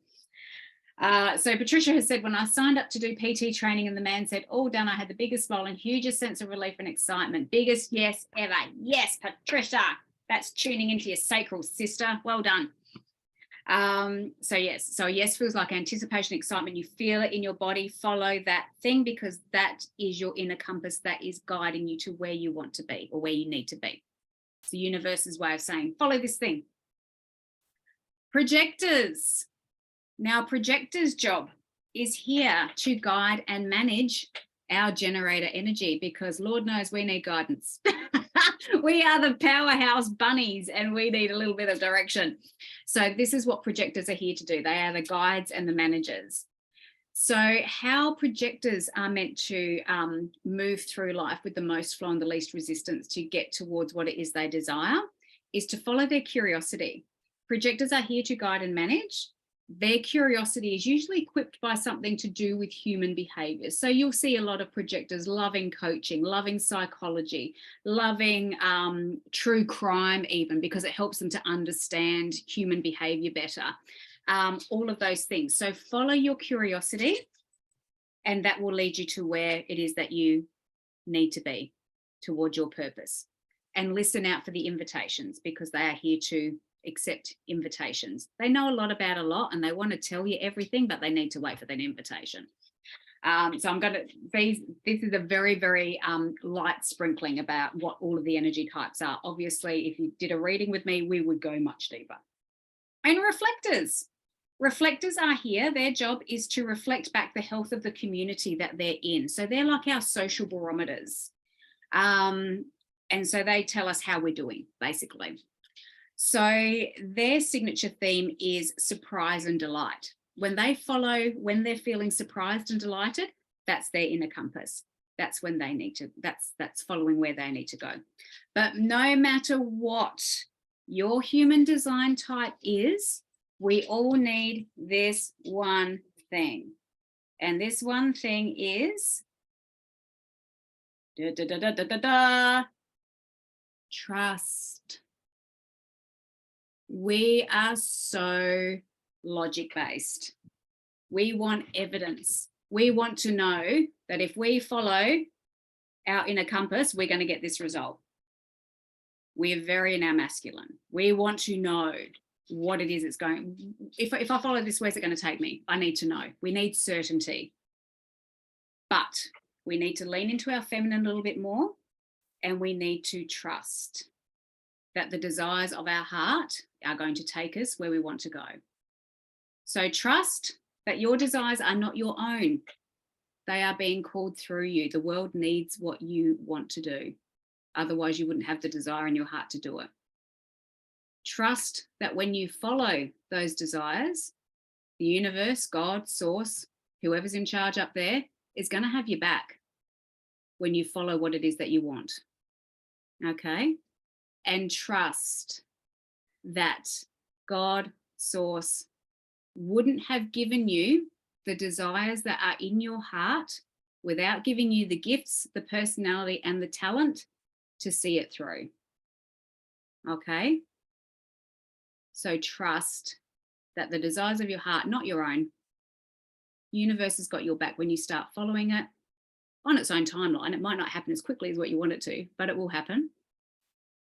So Patricia has said, when I signed up to do PT training and the man said, all done, I had the biggest smile and hugest sense of relief and excitement. Biggest yes ever. Yes, Patricia. That's tuning into your sacral, sister. Well done. So yes feels like anticipation, excitement. You feel it in your body. Follow that thing, because that is your inner compass that is guiding you to where you want to be or where you need to be. It's the universe's way of saying, follow this thing. Projectors. Now, projectors' job is here to guide and manage our generator energy, because Lord knows we need guidance. We are the powerhouse bunnies and we need a little bit of direction. So this is what projectors are here to do. They are the guides and the managers. So how projectors are meant to move through life with the most flow and the least resistance to get towards what it is they desire is to follow their curiosity. Projectors are here to guide and manage. Their curiosity is usually equipped by something to do with human behavior. So you'll see a lot of projectors loving coaching, loving psychology, loving true crime even, because it helps them to understand human behavior better. All of those things. So follow your curiosity, and that will lead you to where it is that you need to be towards your purpose. And listen out for the invitations, because they are here to accept invitations. They know a lot about a lot and they want to tell you everything, but they need to wait for that invitation. So I'm going to, this is a very, very light sprinkling about what all of the energy types are. Obviously, if you did a reading with me, we would go much deeper. And reflectors. Reflectors are here. Their job is to reflect back the health of the community that they're in. So they're like our social barometers. And so they tell us how we're doing, basically. So their signature theme is surprise and delight. When they're feeling surprised and delighted, that's their inner compass. That's when they need to, that's following where they need to go. But no matter what your human design type is, we all need this one thing. And this one thing is trust. We are so logic-based. We want evidence. We want to know that if we follow our inner compass, we're going to get this result. We're very in our masculine. We want to know what it is it's going. If I follow this, where's it going to take me? I need to know. We need certainty. But we need to lean into our feminine a little bit more, and we need to trust that the desires of our heart are going to take us where we want to go. So trust that your desires are not your own. They are being called through you. The world needs what you want to do. Otherwise, you wouldn't have the desire in your heart to do it. Trust that when you follow those desires, the universe, God, source, whoever's in charge up there is going to have your back when you follow what it is that you want. Okay? And trust that God, source, wouldn't have given you the desires that are in your heart without giving you the gifts, the personality, and the talent to see it through. Okay? So trust that the desires of your heart, not your own, the universe has got your back when you start following it. on its own timeline. It might not happen as quickly as what you want it to, but it will happen.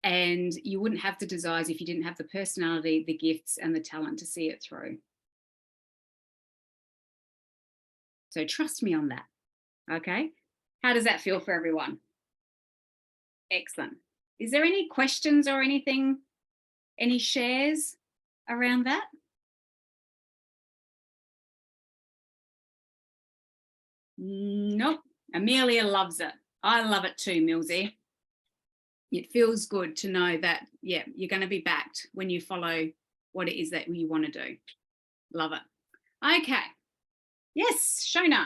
And you wouldn't have the desires if you didn't have the personality, the gifts, and the talent to see it through. So trust me on that. Okay. How does that feel for everyone? Excellent. Is there any questions or anything, any shares around that? Nope. Amelia loves it. I love it too, Millsy. It feels good to know that, yeah, you're going to be backed when you follow what it is that you want to do. Love it. Okay. Yes, Shona.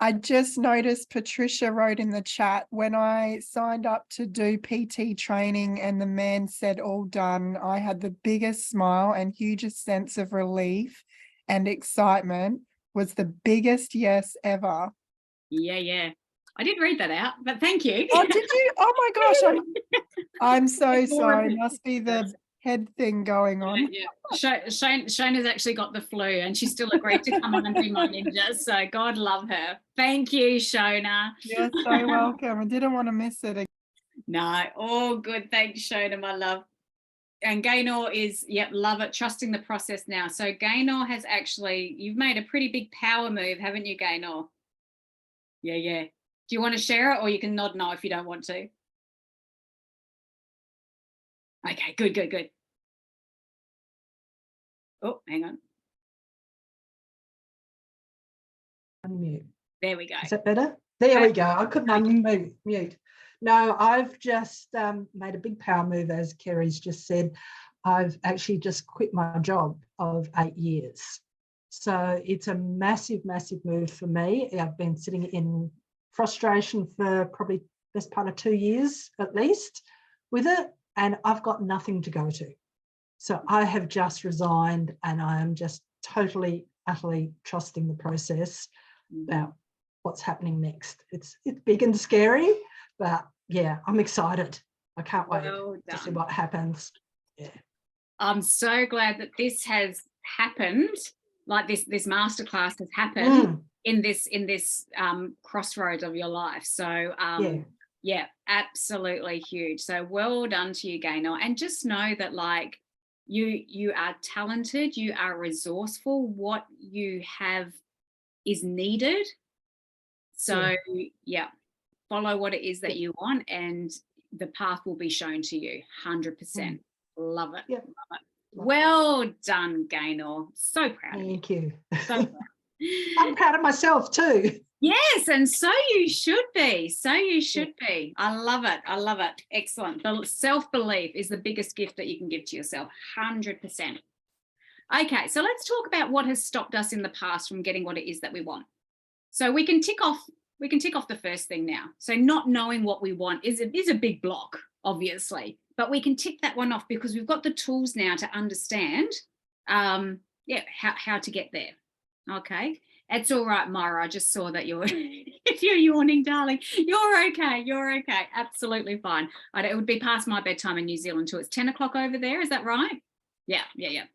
I just noticed Patricia wrote in the chat, when I signed up to do PT training and the man said all done, I had the biggest smile and hugest sense of relief and excitement. Was the biggest yes ever. Yeah. I did read that out, but thank you. Oh, did you? Oh my gosh. I'm so It's more sorry. of a- Must be the head thing going on. Yeah. Shona's actually got the flu and she still agreed to come on and be my ninja. So God love her. Thank you, Shona. You're so welcome. I didn't want to miss it. No, all good. Thanks, Shona, my love. And Gaynor is, yep, love it, trusting the process now. So Gaynor has actually, you've made a pretty big power move, haven't you, Gaynor? Yeah. Do you want to share it, or you can nod no if you don't want to? Okay, good. Oh, hang on. Unmute. There we go. Is that better? There we go. I couldn't unmute. No, I've just made a big power move, as Kerry's just said. I've actually just quit my job of 8 years. So it's a massive, massive move for me. I've been sitting in frustration for probably best part of 2 years at least with it, and I've got nothing to go to. So I have just resigned, and I am just totally, utterly trusting the process about what's happening next. It's big and scary, but yeah, I'm excited. I can't wait to see what happens. Yeah. I'm so glad that this has happened, like this masterclass has happened in this crossroads of your life. So yeah, absolutely huge. So well done to you, Gaynor. And just know that, like, you are talented, you are resourceful. What you have is needed. So yeah, follow what it is that you want, and the path will be shown to you. 100%. Love it. Yep. Love it. Well done, Gaynor. So proud of you. Thank you. So proud. I'm proud of myself too. Yes, and so you should be. So you should be. I love it. I love it. Excellent. The self-belief is the biggest gift that you can give to yourself. 100%. Okay, so let's talk about what has stopped us in the past from getting what it is that we want. So we can tick off the first thing now. So not knowing what we want is a big block, obviously, but we can tick that one off because we've got the tools now to understand how to get there. Okay. It's all right, Myra. I just saw that if you're yawning, darling, you're okay. You're okay. Absolutely fine. It would be past my bedtime in New Zealand too. It's 10 o'clock over there. Is that right? Yeah.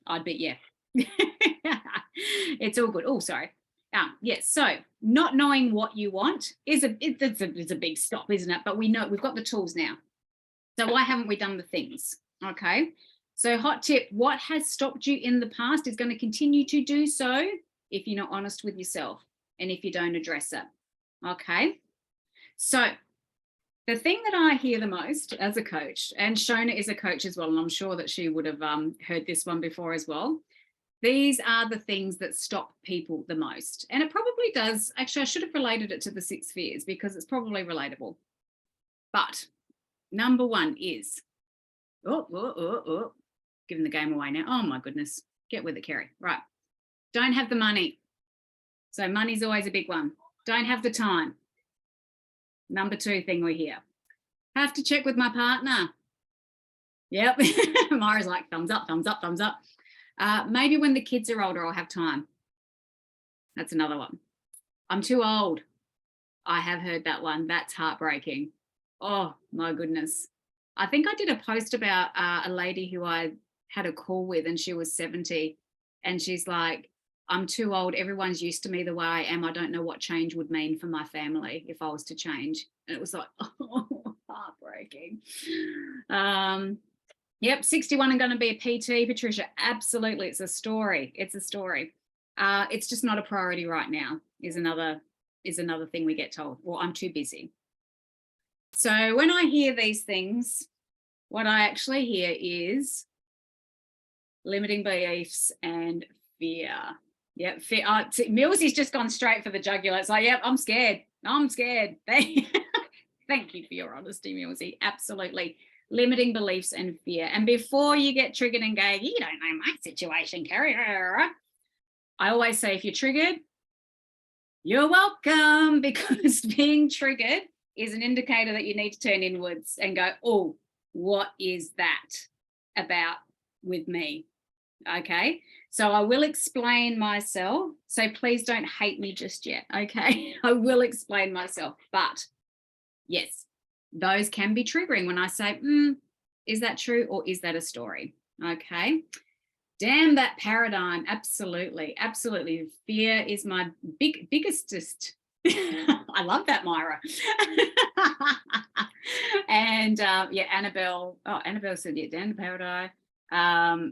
I'd bet, yeah. It's all good. Oh, sorry. Yes. So not knowing what you want is a big stop, isn't it? But we know we've got the tools now. So why haven't we done the things? Okay. So hot tip, what has stopped you in the past is going to continue to do so if you're not honest with yourself and if you don't address it. Okay. So the thing that I hear the most as a coach, and Shona is a coach as well, and I'm sure that she would have heard this one before as well. These are the things that stop people the most. And it probably does. Actually, I should have related it to the 6 fears because it's probably relatable. But number one is, giving the game away now. Oh my goodness. Get with it, Kerry. Right. Don't have the money. So money's always a big one. Don't have the time. Number 2 thing we hear. Have to check with my partner. Yep. Mara's like, thumbs up, thumbs up, thumbs up. Maybe when the kids are older, I'll have time. That's another one. I'm too old. I have heard that one. That's heartbreaking. Oh my goodness. I think I did a post about a lady who I had a call with, and she was 70, and she's like, I'm too old. Everyone's used to me the way I am. I don't know what change would mean for my family if I was to change. And it was like, oh, heartbreaking. Yep, 61 and going to be a PT, Patricia. Absolutely. It's a story. It's a story. It's just not a priority right now, is another thing we get told. Well, I'm too busy. So when I hear these things, what I actually hear is limiting beliefs and fear. Yep, fear. Millsy's just gone straight for the jugular. It's like, yep, I'm scared. I'm scared. Thank you for your honesty, Millsy. Absolutely. Limiting beliefs and fear. And before you get triggered and go, you don't know my situation, Kerry. I always say, if you're triggered, you're welcome, because being triggered is an indicator that you need to turn inwards and go, oh, what is that about with me? Okay, so I will explain myself. So please don't hate me just yet. Okay, I will explain myself. But yes, those can be triggering when I say, is that true or is that a story? Okay. Damn that paradigm. Absolutely. Absolutely. Fear is my biggest. I love that, Myra. And yeah, Annabelle. Oh, Annabelle said, yeah, damn the paradigm.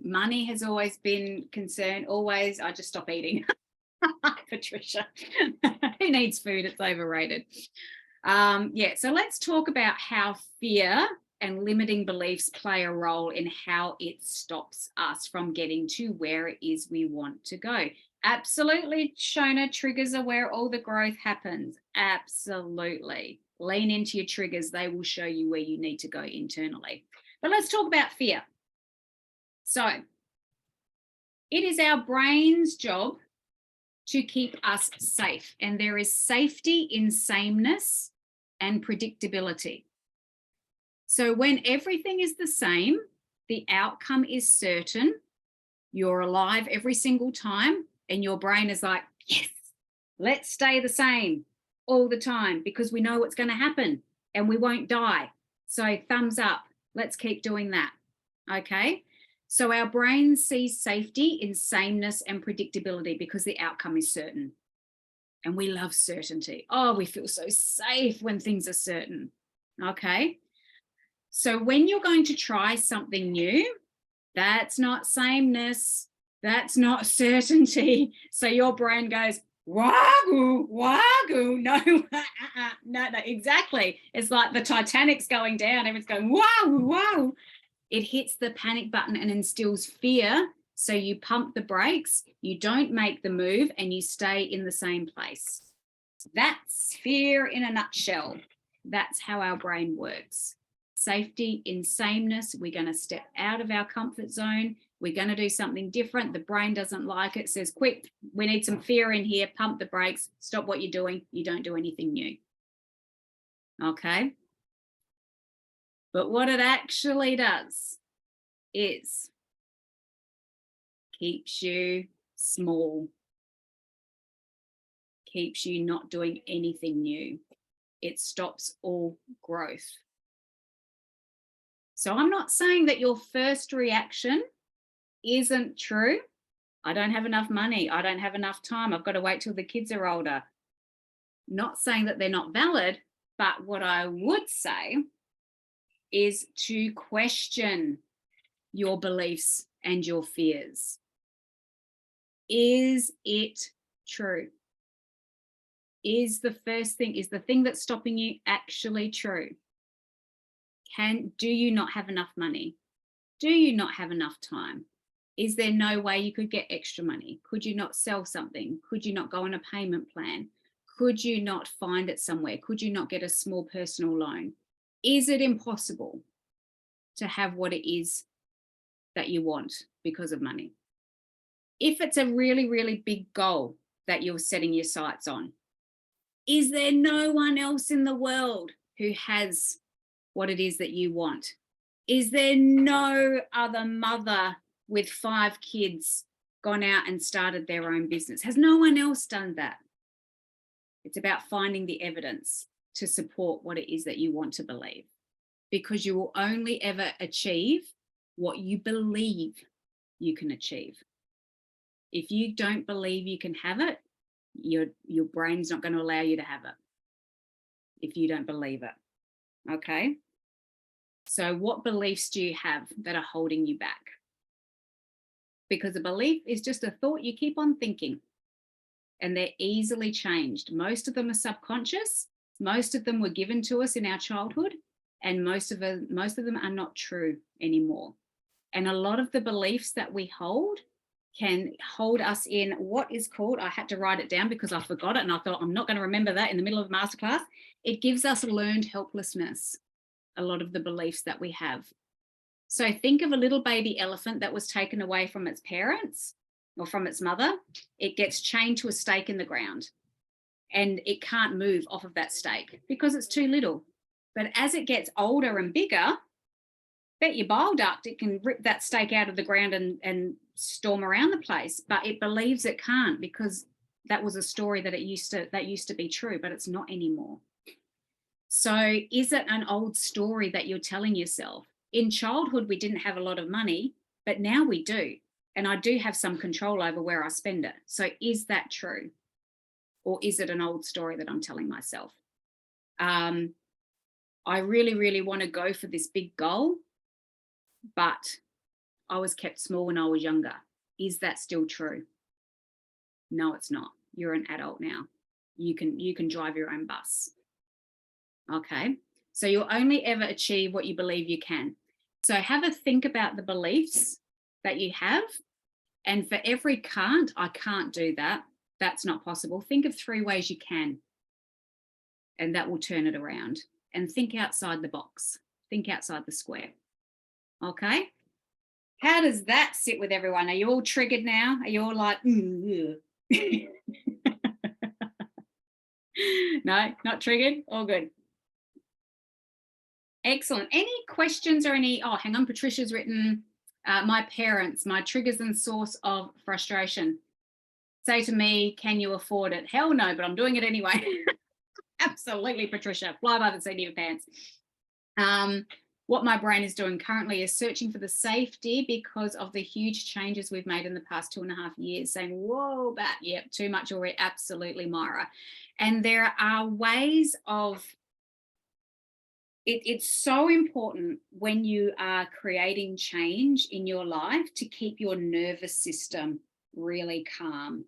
Money has always been concerned. Always. I just stop eating. Patricia. Who needs food? It's overrated. Yeah, so let's talk about how fear and limiting beliefs play a role in how it stops us from getting to where it is we want to go. Absolutely, Shona, triggers are where all the growth happens. Absolutely. Lean into your triggers. They will show you where you need to go internally. But let's talk about fear. So it is our brain's job to keep us safe. And there is safety in sameness and predictability. So when everything is the same, the outcome is certain, you're alive every single time, and your brain is like, yes, let's stay the same all the time because we know what's going to happen and we won't die. So thumbs up, let's keep doing that. Okay. So our brain sees safety in sameness and predictability because the outcome is certain. And we love certainty. Oh, we feel so safe when things are certain. Okay. So when you're going to try something new, that's not sameness. That's not certainty. So your brain goes, wagoo, wagoo. No, no, exactly. It's like the Titanic's going down. Everyone's going, wow, wow. It hits the panic button and instills fear. So you pump the brakes, you don't make the move, and you stay in the same place. That's fear in a nutshell. That's how our brain works. Safety in sameness. We're going to step out of our comfort zone. We're going to do something different. The brain doesn't like it. Says, quick, we need some fear in here. Pump the brakes. Stop what you're doing. You don't do anything new. Okay. But what it actually does is keeps you small, keeps you not doing anything new. It stops all growth. So I'm not saying that your first reaction isn't true. I don't have enough money. I don't have enough time. I've got to wait till the kids are older. Not saying that they're not valid, but what I would say is to question your beliefs and your fears. Is it true? Is the thing that's stopping you actually true? Do you not have enough money? Do you not have enough time? Is there no way you could get extra money? Could you not sell something? Could you not go on a payment plan? Could you not find it somewhere? Could you not get a small personal loan? Is it impossible to have what it is that you want because of money? If it's a really, really big goal that you're setting your sights on, is there no one else in the world who has what it is that you want? Is there no other mother with 5 kids gone out and started their own business? Has no one else done that? It's about finding the evidence to support what it is that you want to believe, because you will only ever achieve what you believe you can achieve. If you don't believe you can have it, your brain's not going to allow you to have it if you don't believe it. Okay? So what beliefs do you have that are holding you back? Because a belief is just a thought you keep on thinking, and they're easily changed. Most of them are subconscious. Most of them were given to us in our childhood, and most of them are not true anymore. And a lot of the beliefs that we hold can hold us in what is called, I had to write it down because I forgot it and I thought I'm not going to remember that in the middle of the masterclass. It gives us learned helplessness, a lot of the beliefs that we have. So think of a little baby elephant that was taken away from its parents or from its mother. It gets chained to a stake in the ground and it can't move off of that stake because it's too little. But as it gets older and bigger, bet your bile duct it can rip that stake out of the ground and storm around the place, but it believes it can't because that was a story that used to be true, but it's not anymore. So is it an old story that you're telling yourself? In childhood, we didn't have a lot of money, but now we do. And I do have some control over where I spend it. So is that true? Or is it an old story that I'm telling myself? I really, really want to go for this big goal, but I was kept small when I was younger. Is that still true? No, it's not. You're an adult now. You can drive your own bus. Okay, so you'll only ever achieve what you believe you can. So have a think about the beliefs that you have. And for every can't, I can't do that, that's not possible. Think of 3 ways you can. And that will turn it around. And think outside the box. Think outside the square. Okay? How does that sit with everyone? Are you all triggered now? Are you all like, No, not triggered? All good. Excellent. Any questions or any, oh, hang on, Patricia's written, my parents, my triggers and source of frustration. Say to me, can you afford it? Hell no, but I'm doing it anyway. Absolutely, Patricia. Fly by the seat of your pants. What my brain is doing currently is searching for the safety because of the huge changes we've made in the past 2.5 years, saying, whoa, yep, too much already. Absolutely, Myra. And there are ways of, it's so important when you are creating change in your life to keep your nervous system really calm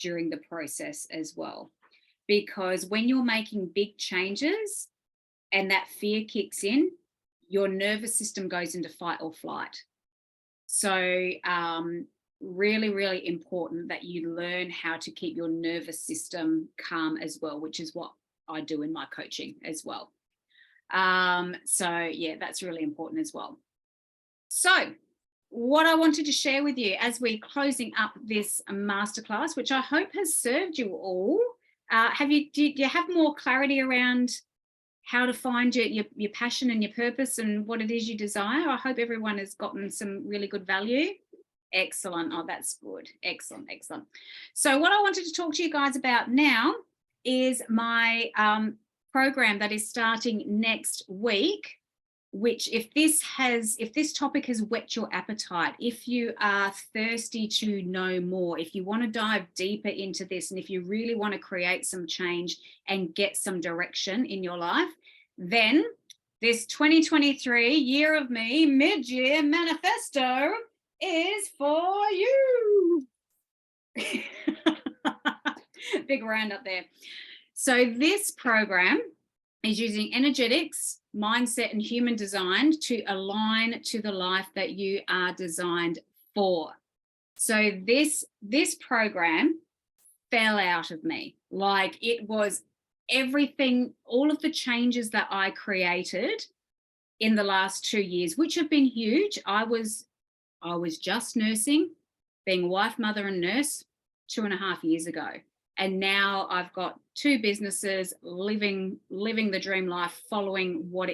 during the process as well. Because when you're making big changes and that fear kicks in, your nervous system goes into fight or flight. So really, really important that you learn how to keep your nervous system calm as well, which is what I do in my coaching as well. So yeah, that's really important as well. So what I wanted to share with you as we're closing up this masterclass, which I hope has served you all, do you have more clarity around how to find your passion and your purpose and what it is you desire? I hope everyone has gotten some really good value. Excellent. Oh, that's good. Excellent, excellent. So what I wanted to talk to you guys about now is my program that is starting next week, which if this topic has whet your appetite, if you are thirsty to know more, if you want to dive deeper into this, and if you really want to create some change and get some direction in your life, then this 2023 Year of Me Mid-Year Manifesto is for you. Big round up there. So this program is using energetics, mindset, and human design to align to the life that you are designed for. So this program fell out of me. Like, it was everything, all of the changes that I created in the last 2 years, which have been huge. I was just nursing, being wife, mother, and nurse 2.5 years ago. And now I've got 2 businesses, living the dream life, following what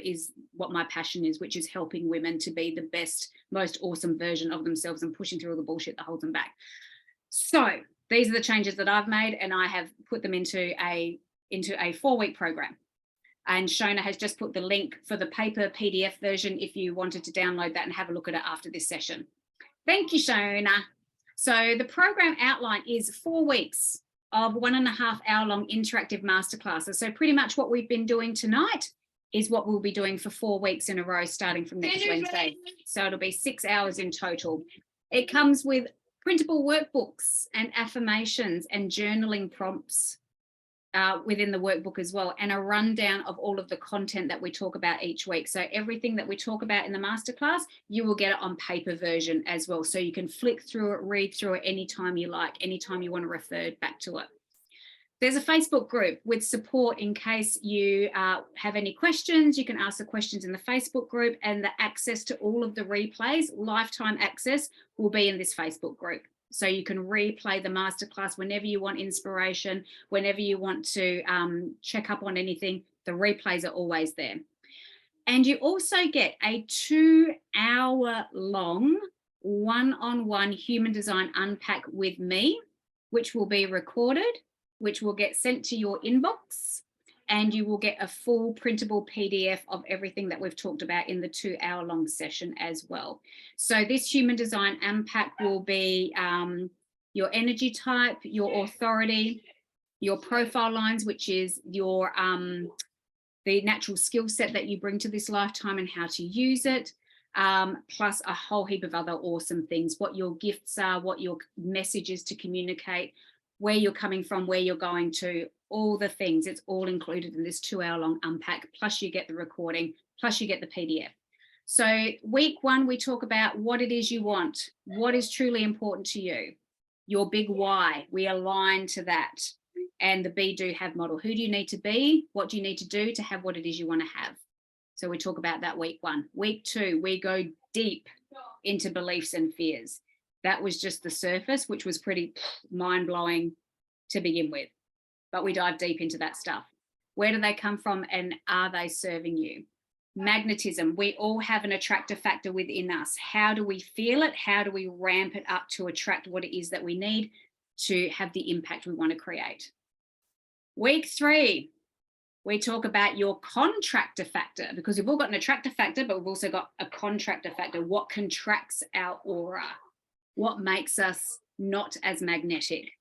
my passion is, which is helping women to be the best, most awesome version of themselves and pushing through all the bullshit that holds them back. So these are the changes that I've made, and I have put them into a 4-week program. And Shona has just put the link for the paper PDF version if you wanted to download that and have a look at it after this session. Thank you, Shona. So the program outline is 4 weeks of 1.5 hour long interactive masterclasses. So pretty much what we've been doing tonight is what we'll be doing for 4 weeks in a row, starting from next Wednesday. So it'll be 6 hours in total. It comes with printable workbooks and affirmations and journaling prompts within the workbook as well, and a rundown of all of the content that we talk about each week. So everything that we talk about in the masterclass, you will get it on paper version as well. So you can flick through it, read through it anytime you like, anytime you want to refer back to it. There's a Facebook group with support in case you have any questions. You can ask the questions in the Facebook group, and the access to all of the replays, lifetime access, will be in this Facebook group. So you can replay the masterclass whenever you want inspiration, whenever you want to check up on anything. The replays are always there. And you also get a 2-hour-long one-on-one human design unpack with me, which will be recorded, which will get sent to your inbox, and you will get a full printable PDF of everything that we've talked about in the 2-hour-long session as well. So this human design unpack will be your energy type, your authority, your profile lines, which is your the natural skill set that you bring to this lifetime and how to use it, plus a whole heap of other awesome things, what your gifts are, what your message is to communicate, where you're coming from, where you're going to, all the things. It's all included in this 2-hour-long unpack, plus you get the recording, plus you get the PDF. So week 1, we talk about what it is you want, what is truly important to you, your big why. We align to that. And the be, do, have model. Who do you need to be? What do you need to do to have what it is you want to have? So we talk about that week 1. Week 2, we go deep into beliefs and fears. That was just the surface, which was pretty mind-blowing to begin with. But we dive deep into that stuff. Where do they come from, and are they serving you? Magnetism. We all have an attractor factor within us. How do we feel it? How do we ramp it up to attract what it is that we need to have the impact we want to create? Week 3, we talk about your contractor factor, because we've all got an attractor factor, but we've also got a contractor factor. What contracts our aura? What makes us not as magnetic?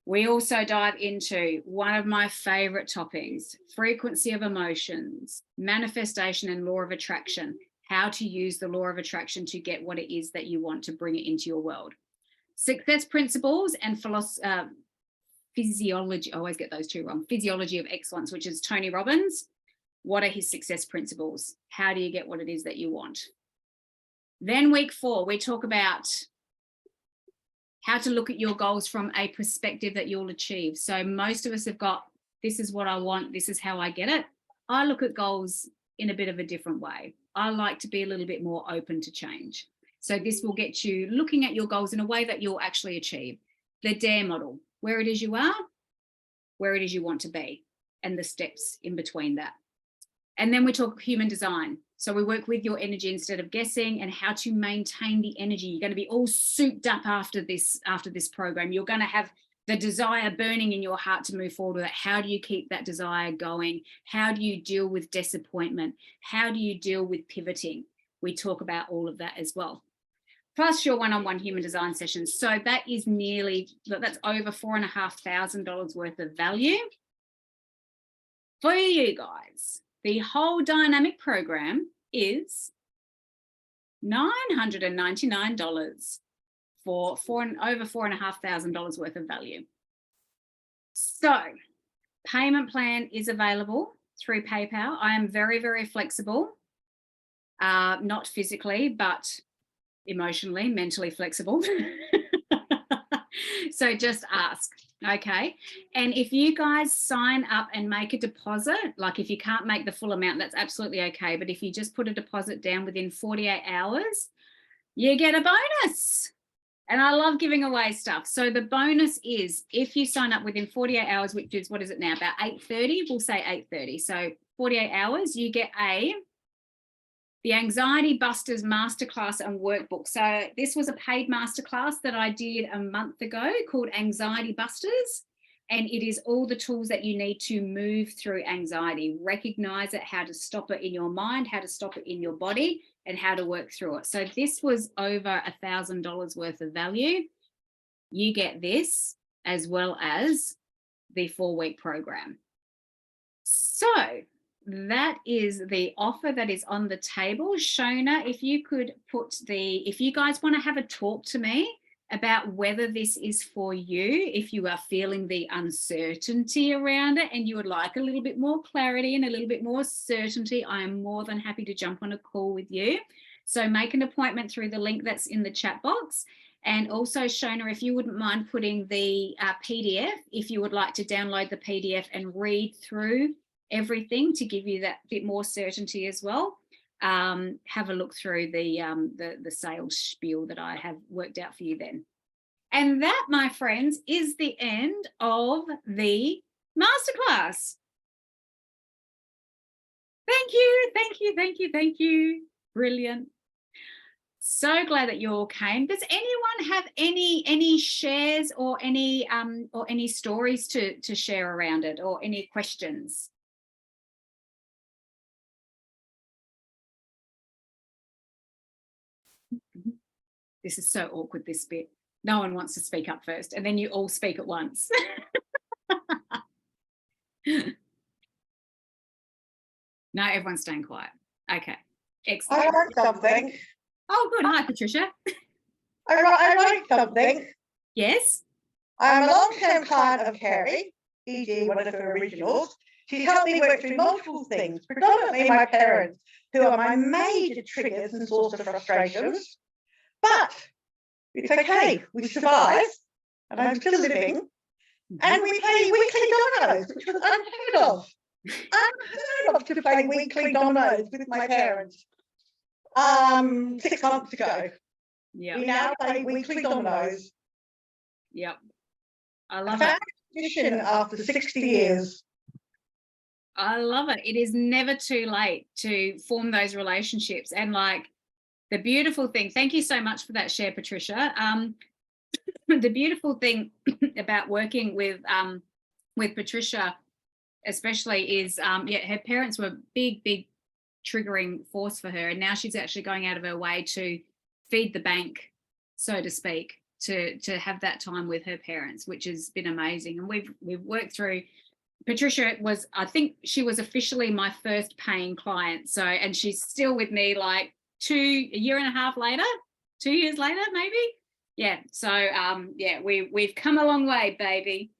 We also dive into one of my favorite topics, frequency of emotions, manifestation and law of attraction, how to use the law of attraction to get what it is that you want to bring it into your world. Success principles and physiology, I always get those two wrong, physiology of excellence, which is Tony Robbins. What are his success principles? How do you get what it is that you want? Then week 4, we talk about how to look at your goals from a perspective that you'll achieve. So most of us have got, this is what I want, this is how I get it. I look at goals in a bit of a different way. I like to be a little bit more open to change. So this will get you looking at your goals in a way that you'll actually achieve. The DARE model, where it is you are, where it is you want to be, and the steps in between that. And then we talk human design. So we work with your energy instead of guessing, and how to maintain the energy. You're going to be all souped up after this program. You're going to have the desire burning in your heart to move forward with it. How do you keep that desire going? How do you deal with disappointment? How do you deal with pivoting? We talk about all of that as well. Plus your one-on-one human design sessions. So that's over $4,500 worth of value for you guys. The whole dynamic program is $999 for over $4,500 worth of value. So payment plan is available through PayPal. I am very, very flexible, not physically, but emotionally, mentally flexible. So just ask. Okay. And if you guys sign up and make a deposit, like if you can't make the full amount, that's absolutely okay. But if you just put a deposit down within 48 hours, you get a bonus. And I love giving away stuff. So the bonus is if you sign up within 48 hours, which is, what is it now? About 8:30, we'll say 8:30. So 48 hours, you get the Anxiety Busters Masterclass and Workbook. So this was a paid masterclass that I did a month ago called Anxiety Busters. And it is all the tools that you need to move through anxiety, recognize it, how to stop it in your mind, how to stop it in your body, and how to work through it. So this was over $1,000 worth of value. you get this as well as the 4-week program. So that is the offer that is on the table. Shona, if you could if you guys want to have a talk to me about whether this is for you, if you are feeling the uncertainty around it and you would like a little bit more clarity and a little bit more certainty, I am more than happy to jump on a call with you. So make an appointment through the link that's in the chat box. And also, Shona, if you wouldn't mind putting the PDF, if you would like to download the PDF and read through everything to give you that bit more certainty as well. Have a look through the sales spiel that I have worked out for you then. And that, my friends, is the end of the masterclass. Thank you, thank you, thank you, thank you. Brilliant. So glad that you all came. Does anyone have any shares or any stories to share around it, or any questions? This is so awkward, this bit. No one wants to speak up first, and then you all speak at once. No, everyone's staying quiet. Okay, excellent. I wrote something. Oh, good. Hi, Patricia. I wrote something. Yes. I'm a long-term client of Carrie, e.g. one of her originals. She's helped me work through multiple things, predominantly my parents, who are my major triggers and source of frustrations. But it's okay, we survive, and I'm still living, and we play weekly dominoes, which was unheard of. Unheard of to play weekly dominoes with my parents 6 months ago. Yeah. We now play weekly dominoes. Yep. I love found it. Tradition after 60 years. I love it. It is never too late to form those relationships. And like the beautiful thing, thank you so much for that share, Patricia. The beautiful thing about working with Patricia, especially, is her parents were big triggering force for her, and now she's actually going out of her way to feed the bank, so to speak, to have that time with her parents, which has been amazing. And we've worked through. Patricia was, I think she was officially my first paying client. So, and she's still with me like a year and a half later, 2 years later, maybe. Yeah. So, yeah, we've come a long way, baby.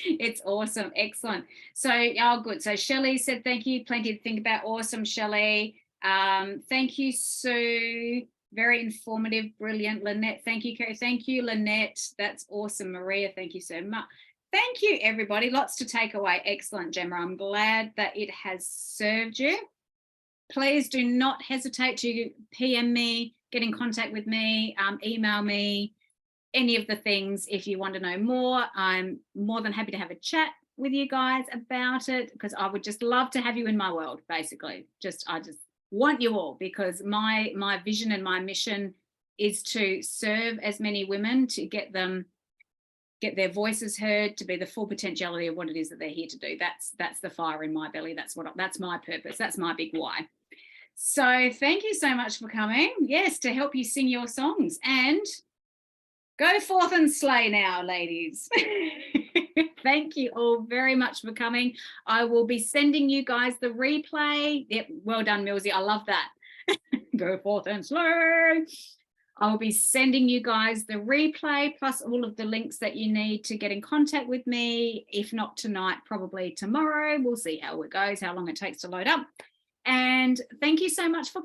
It's awesome. Excellent. So, oh, good. So Shelley said, thank you. Plenty to think about. Awesome, Shelley. Thank you, Sue. Very informative. Brilliant. Lynette. Thank you, Kerry. Thank you, Lynette. That's awesome. Maria, thank you so much. Thank you, everybody. Lots to take away. Excellent, Gemma. I'm glad that it has served you. Please do not hesitate to PM me, get in contact with me, email me, any of the things if you want to know more. I'm more than happy to have a chat with you guys about it, because I would just love to have you in my world, basically. I just want you all, because my vision and my mission is to serve as many women, to get their voices heard, to be the full potentiality of what it is that they're here to do. That's the fire in my belly. That's my purpose. That's my big why. So thank you so much for coming. Yes, to help you sing your songs, and go forth and slay now, ladies. Thank you all very much for coming. I will be sending you guys the replay. Yep, well done, Millsy. I love that. Go forth and slay. I'll be sending you guys the replay plus all of the links that you need to get in contact with me. If not tonight, probably tomorrow. We'll see how it goes, how long it takes to load up. And thank you so much for coming.